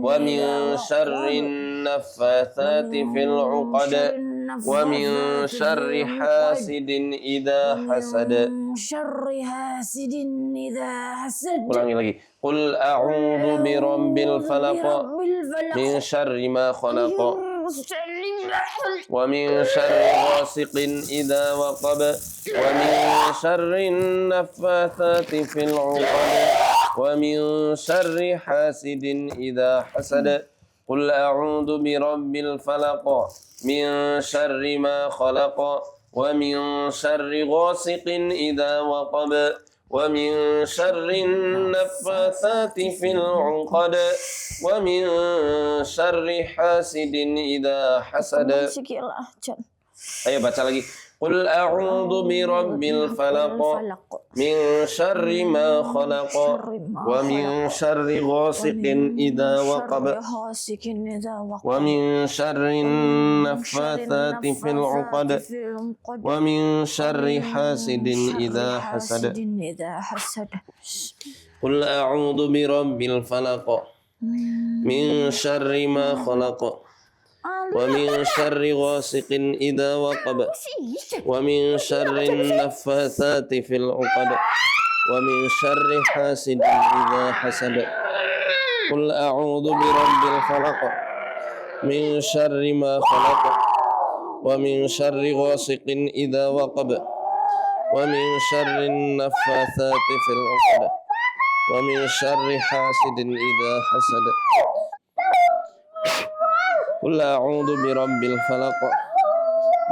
wa min syarri naffatsati fil 'uqad wa min syarri hasidin idza hasad. Ulangi lagi. Qul a'udzu birabbil falaq min syarri ma khalaq wa min syarri ghasiqin idza waqab wa min syarri naffatsati fil 'uqad wa min syarri hasidin idza hasad. Qul a'udzu birabbil falaq min syarri ma khalaq wa min syarri ghasiqin idza waqab wa min syarri naffatsati fil 'uqad wa min syarri hasidin idza hasad. Ayo baca lagi. Qul a'udzu birabbil falaq min syarri ma khalaq wa min syarri ghasiqin idza waqab wa min syarri naffatsati fil 'uqad wa min syarri hasidin idza hasad. Qul a'udzu birabbil falaq min syarri ma khalaq wa min syarri ghasiqin idza waqab wa min syarri naffatsati fil 'uqad wa min syarri hasidin idza hasad. Qul a'udzu birabbil falaq min syarri ma khalaq wa min syarri ghasiqin idza waqab wa min syarri naffatsati fil 'uqad wa min syarri hasidin idza hasad. Qul a'udzu birabbil falaq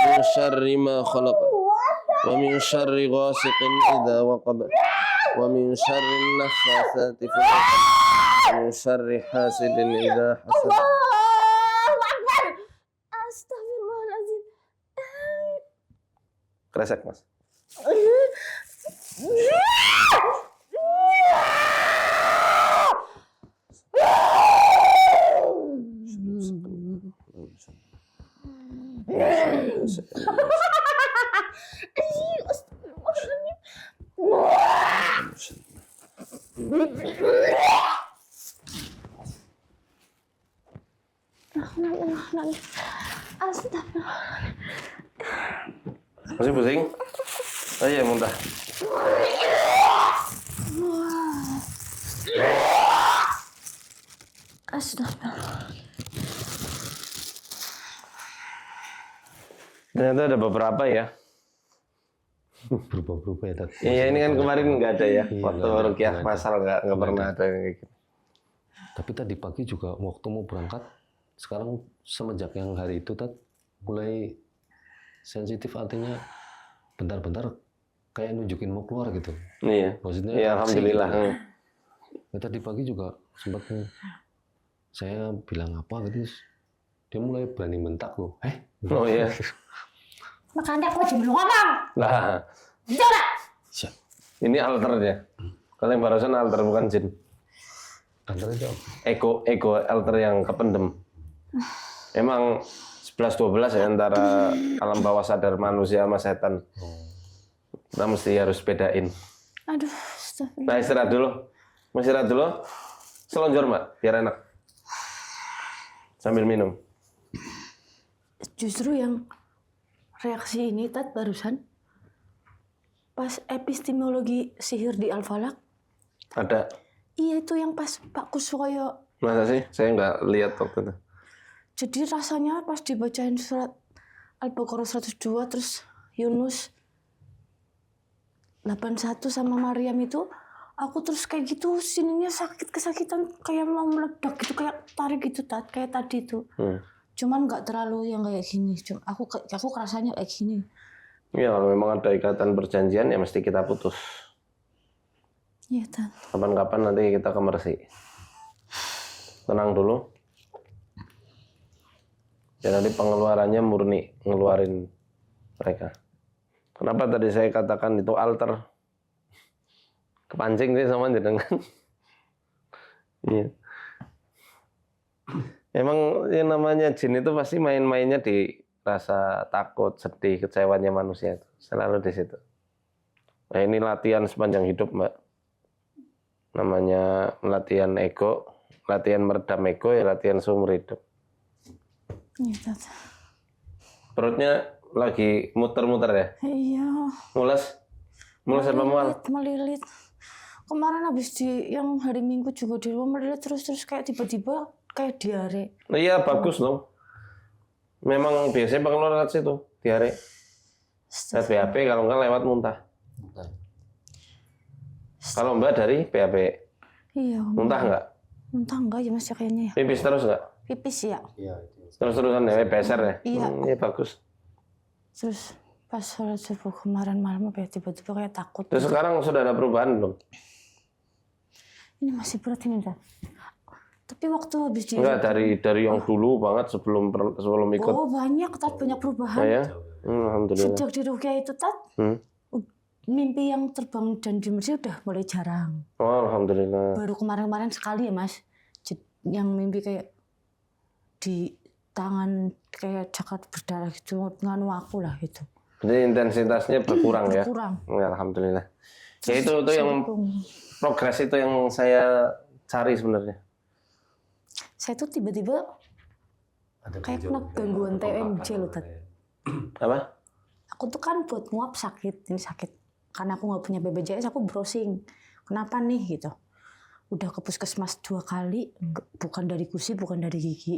min syarri ma khalaq wa min syarri ghasiqin idza waqab wa min syarri naffatsati fil 'uqad wa min syarri hasidin idza hasad. Allahu Akbar. Astagfirullahaladzim. Kresek, Mas. Masih pusing? Ayo muntah. Ternyata ada beberapa ya. Berubah-berubah ya tadi. Iya, ini kan kemarin nggak ada ya. Iya, Waktu nggak ada, rukyah nggak ada. masal nggak pernah ada kayak gitu. Tapi tadi pagi juga waktu mau berangkat, sekarang semenjak yang hari itu mulai sensitif, artinya bentar-bentar kayak nunjukin mau keluar gitu. Iya. Maksudnya Iya, alhamdulillah. Gitu. Ya, tadi pagi juga sempat saya bilang apa gitu, dia mulai berani bentak loh. Oh iya. Makanya aku belum ngomong. Nah, Coba. ini alternya. Kalau yang barusan alter bukan jin. Antara itu Ego alter yang kependem. Emang 11-12 ya antara alam bawah sadar manusia sama setan. Kita mesti harus bedain. Aduh, astagfirullah. Nah, istirahat dulu. Mau istirahat dulu? Selonjor, Mbak, biar enak. Sambil minum. Justru yang reaksi ini barusan pas epistemologi sihir di Al-Falaq. Ada. Iya, itu yang pas Pak Kuswoyo. Masa sih? Saya nggak lihat waktu itu. Jadi rasanya pas dibacain surat Al-Baqarah 102 terus Yunus 81 sama Maryam itu, aku terus kayak gitu sininya sakit, kesakitan kayak mau meledak gitu, kayak tarik gitu kayak tadi itu. Cuman nggak terlalu yang kayak gini. Cuma aku kerasanya kayak gini. Ya kalau memang ada ikatan perjanjian ya mesti kita putus. Iya, Tat. Kapan-kapan nanti kita ke Mersi. Tenang dulu. Ya nanti pengeluarannya murni, ngeluarin mereka. Kenapa tadi saya katakan itu alter? Kepancing sih sama jenengan. Iya. Emang yang namanya jin itu pasti main-mainnya di rasa takut, sedih, kecewanya manusia itu. Selalu di situ. Nah ini latihan sepanjang hidup, Mbak. Namanya latihan ego, latihan meredam ego, ya latihan seumur hidup. Iya, Tat. Perutnya lagi muter-muter ya? Iya. Mules? Mules apa mual? Melilit. Kemarin habis yang hari Minggu juga di rumah melilit terus kayak tiba-tiba kayak diare. Iya bagus loh. Memang biasanya pengeluaran lewat situ, diare. Lewat BAB kalau enggak lewat muntah. Kalau Mbak dari BAB, Iya. muntah enggak? Muntah enggak ya Mas ya kayaknya ya. Pipis terus enggak? Pipis ya. Iya, itu. Terus-terusan ya, beser ya? Iya. Iya bagus. Terus pas sholat subuh kemarin malam kayak tiba-tiba kayak takut. Terus sekarang sudah ada perubahan belum? Ini masih berat ini, Tat. Tapi waktu habis Enggak, dari yang dulu banget sebelum ikut. Oh banyak, Tat, banyak perubahan. Ya? Alhamdulillah. Sejak di Rukia itu, Tat, mimpi yang terbang dan di Mersi udah mulai jarang. Oh, alhamdulillah. Baru kemarin-kemarin sekali ya, Mas. Yang mimpi kayak di tangan kayak jaket berdarah gitu, nganu aku lah gitu. Jadi intensitasnya berkurang ya? Berkurang. Ya, alhamdulillah. Ya itu yang progres itu yang saya cari sebenarnya. Saya tuh tiba-tiba kayak kena gangguan TMJ loh, Tat. Apa? Aku tuh kan buat nguap sakit, ini sakit. Karena aku nggak punya BPJS, aku browsing. Kenapa nih gitu? Udah ke puskesmas 2 kali, bukan dari gusi, bukan dari gigi.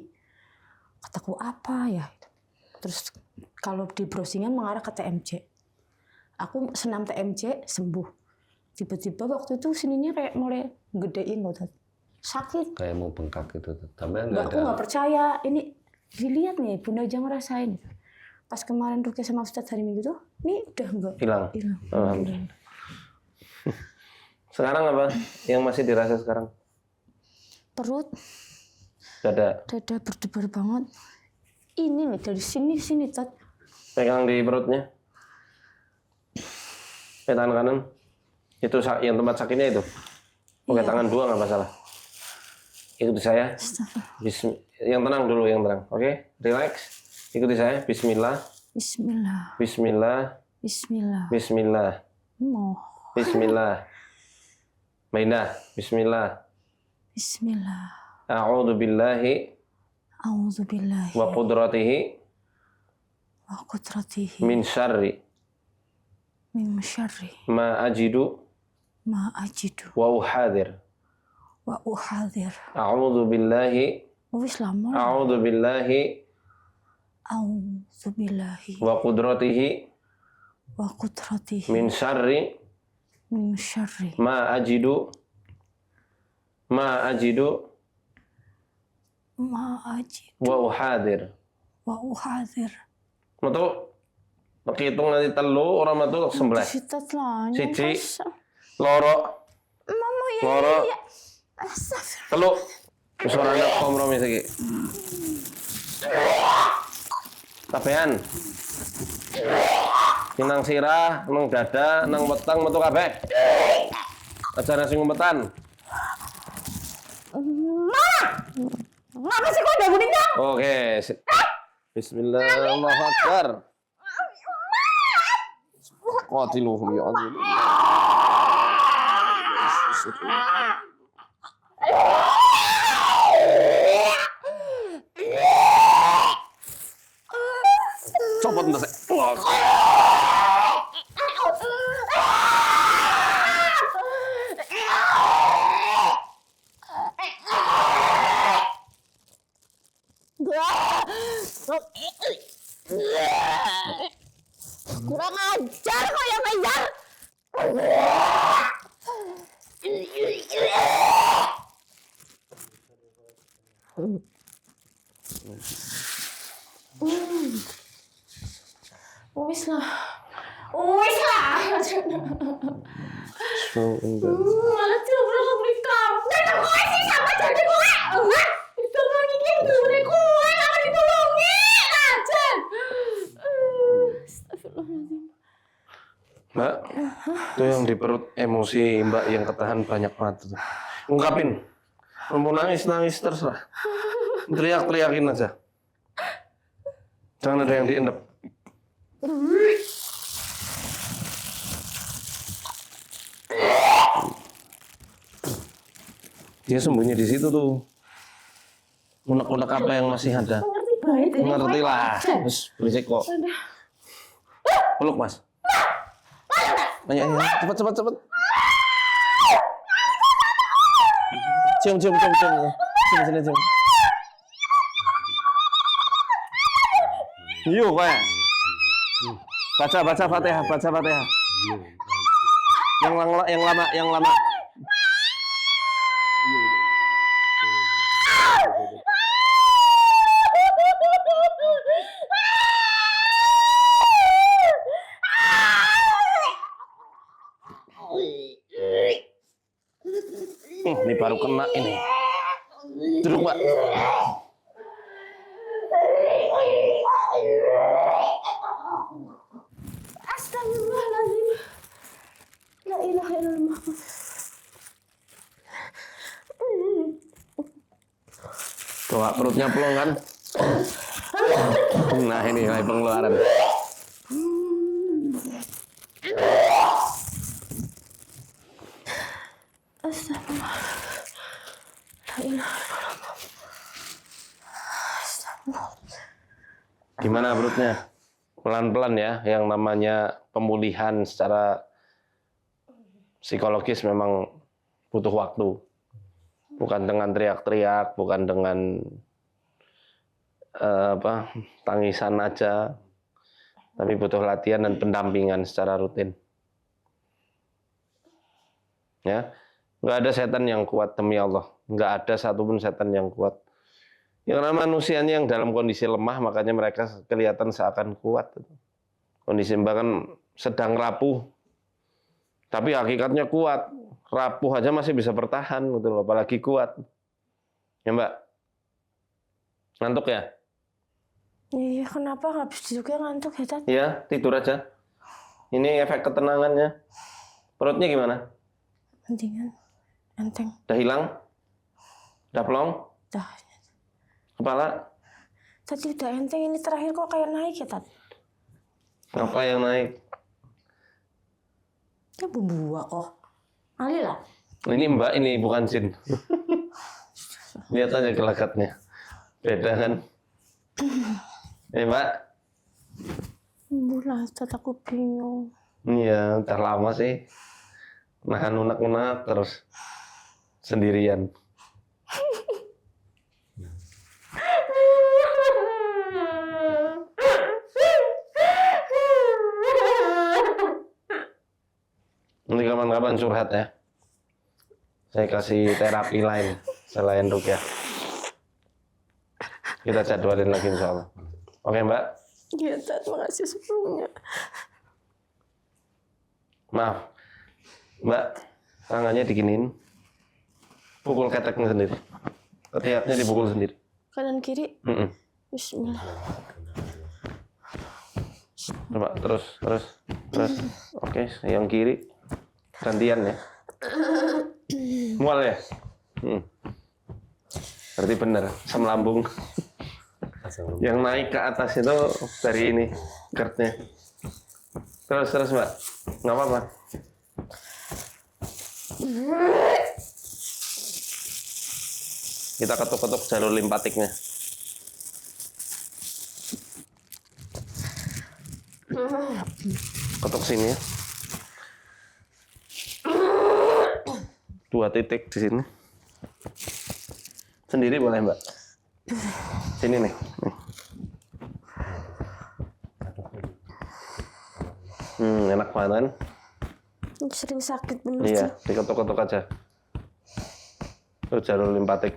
Kataku apa ya? Terus kalau di browsingan mengarah ke TMJ. Aku senam TMJ sembuh. Tiba-tiba waktu itu sininya kayak mulai gedein loh, Tat. Sakit. Kayak mau bengkak gitu. Tapi Aku nggak percaya. Ini dilihat nih, Bunda aja ngerasain. Pas kemarin Rukia sama Ustadz hari Minggu tuh, ini udah enggak Hilang. Alhamdulillah. Sekarang apa yang masih dirasa sekarang? Perut, Dada. dada berdebar banget. Ini nih dari sini Tat. Pegang di perutnya. Tangan kanan. Itu yang tempat sakitnya itu. Pakai tangan dua nggak masalah. Ikuti saya. Yang tenang dulu, yang tenang. Oke, relax. Ikuti saya. Bismillah. Bismillah. Bismillah. Bismillah. Bismillah. Mau. Bismillah. Maindah. Bismillah. Bismillah. A'udzu billahi A'udzubillahi wa qudratihi wa qudratihi min syarri min syarri ma ajidu ma ajidu wa uhadir. wa uhadir. A'udzu billahi Wis lama. A'udzu billahi A'udzubillahi wa qudratihi wa qudratihi min syarri min syarri ma ajidu ma ajidu wa uhadir. wa uhadir. Metu hitung nanti telu orang metu sembelih. Sitat lah. Siji, loro, Mama ya. loro, Ya. Astagfirullah. telu. Wis ora ana kompromi iki. Kabehan. Nang sirah, nang dada, nang weteng metu kabeh. Aja nang sing ngumpetan. Ngapa sih kok udah kuning dong? Oke. Bismillah, Allahu Akbar. Qatiluhum ya Allah. Copot entar saya. Kurang ajar kok yang ngejar. Wis lah. Wis lah. Malah coba beli kamu. Dan kowe sih sama jadi kowe. Ditolongi iki dulure kowe, apa ditolongi? Ajan. Astagfirullahaladzim. Mbak, itu yang di perut emosi Mbak yang ketahan banyak banget tuh. Ungkapin. Mau nangis terserah. Teriak-teriakin aja. Jangan ada yang diendap. Dia sembunyi di situ tuh. Unek-unek apa yang masih ada. Ngerti baik. Ngerti lah. Terus berisik kok. Peluk Mas. Banyak cepet. Cium. Sini. Yuk, Pak. Baca Fatihah. Yang lama. Ini baru kena ini. Duduk, Mbak. Astagfirullahaladzim. La ilaha illallah. Tuh, perutnya pelong kan? Nah, ini mulai pengeluaran. Astagfirullah. La ilaha illallah. Astagfirullah. Gimana perutnya? Pelan-pelan ya, yang namanya pemulihan secara psikologis memang butuh waktu. Bukan dengan teriak-teriak, bukan dengan tangisan aja, tapi butuh latihan dan pendampingan secara rutin. Ya, nggak ada setan yang kuat demi Allah, nggak ada satupun setan yang kuat. Yang namanya manusianya yang dalam kondisi lemah, makanya mereka kelihatan seakan kuat. Kondisi bahkan sedang rapuh, tapi hakikatnya kuat. Rapuh aja masih bisa bertahan, gitu loh, apalagi kuat. Ya Mbak? Ngantuk ya? Iya, kenapa habis duduknya ngantuk ya, Tat? Iya, tidur aja. Ini efek ketenangannya. Perutnya gimana? Mendingan, enteng. Udah hilang? Udah plong? Dah. Kepala? Tadi udah enteng, ini terakhir kok kayak naik ya, Tat? Apa yang naik? Ya bumbu kok. Ali lah. Ini Mbak, ini bukan jin. Lihat aja gelagatnya. Beda kan? Mbak? Bumbu lah, Tat, aku bingung. Iya, udah lama sih. Nahan unek-unek terus. Sendirian. Nanti kapan-kapan curhat ya. Saya kasih terapi lain selain rukyah. Kita jadwalin lagi insya Allah. Oke Mbak? Iya, Tat, makasih sebelumnya. Maaf. Mbak, tangannya diginiin. Pukul keteknya sendiri. Ketiaknya dipukul sendiri. Kanan kiri. Bismillah. Coba terus. Oke, yang kiri. Gantian ya. Mual ya? Berarti benar, asam lambung. Yang naik ke atas itu dari ini, GERD-nya. Terus Mbak, nggak apa-apa. Kita ketuk-ketuk jalur limpatiknya. Ketuk sini ya. 2 titik di sini. Sendiri boleh Mbak. Sini nih. Enak banget kan? Sering sakit bener Iya, sih. diketuk-ketuk aja. Itu jalur limpatik.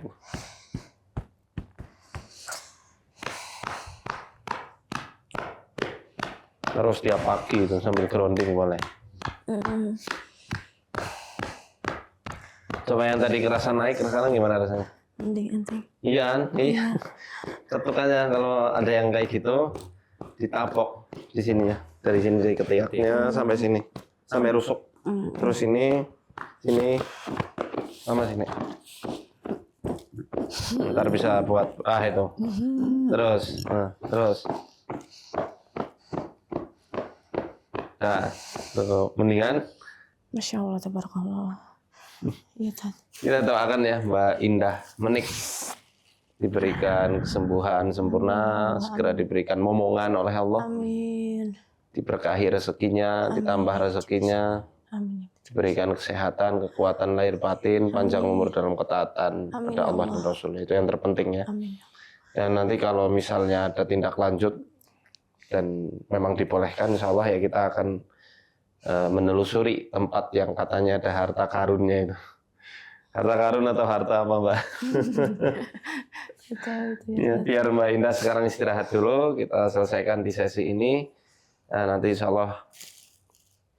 Terus tiap pagi itu sambil grounding boleh. Coba yang tadi kerasa naik, sekarang gimana rasanya? Enteng. Iya, iya. Ketukannya kalau ada yang kayak gitu, ditapok di sini ya. Dari sini dari ketiaknya sampai sini, sampai rusuk. Terus sini, sama sini. Ntar bisa buat itu. Terus. Nah, tuh mendingan. Masya Allah, tabarakallah. Iya, Tat. Kita doakan ya Mbak Indah Menik diberikan kesembuhan sempurna, segera diberikan momongan oleh Allah, Amin. diberkahi rezekinya, ditambah rezekinya, Amin. diberikan kesehatan, kekuatan lahir batin, panjang umur dalam ketaatan Amin, pada ya Allah Allah. dan Rasul. Itu yang terpenting ya. Amin. Dan nanti kalau misalnya ada tindak lanjut dan memang dibolehkan, insya Allah ya kita akan menelusuri tempat yang katanya ada harta karunnya itu. Harta karun atau harta apa Mbak? Itu Ya, biar Mbak Indah sekarang istirahat dulu, kita selesaikan di sesi ini. Nah, nanti insya Allah,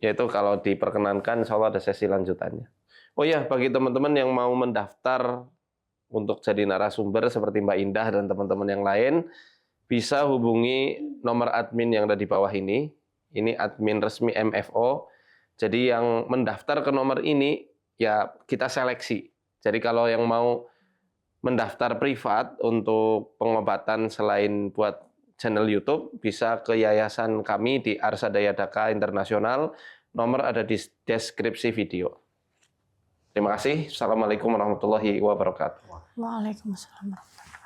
yaitu kalau diperkenankan, insya Allah ada sesi lanjutannya. Oh ya, bagi teman-teman yang mau mendaftar untuk jadi narasumber seperti Mbak Indah dan teman-teman yang lain, bisa hubungi nomor admin yang ada di bawah ini. Ini admin resmi MFO. Jadi yang mendaftar ke nomor ini, ya kita seleksi. Jadi kalau yang mau mendaftar privat untuk pengobatan selain buat channel YouTube, bisa ke yayasan kami di Arsadaya Daka Internasional. Nomor ada di deskripsi video. Terima kasih. Assalamualaikum warahmatullahi wabarakatuh. Waalaikumsalam warahmatullahi wabarakatuh.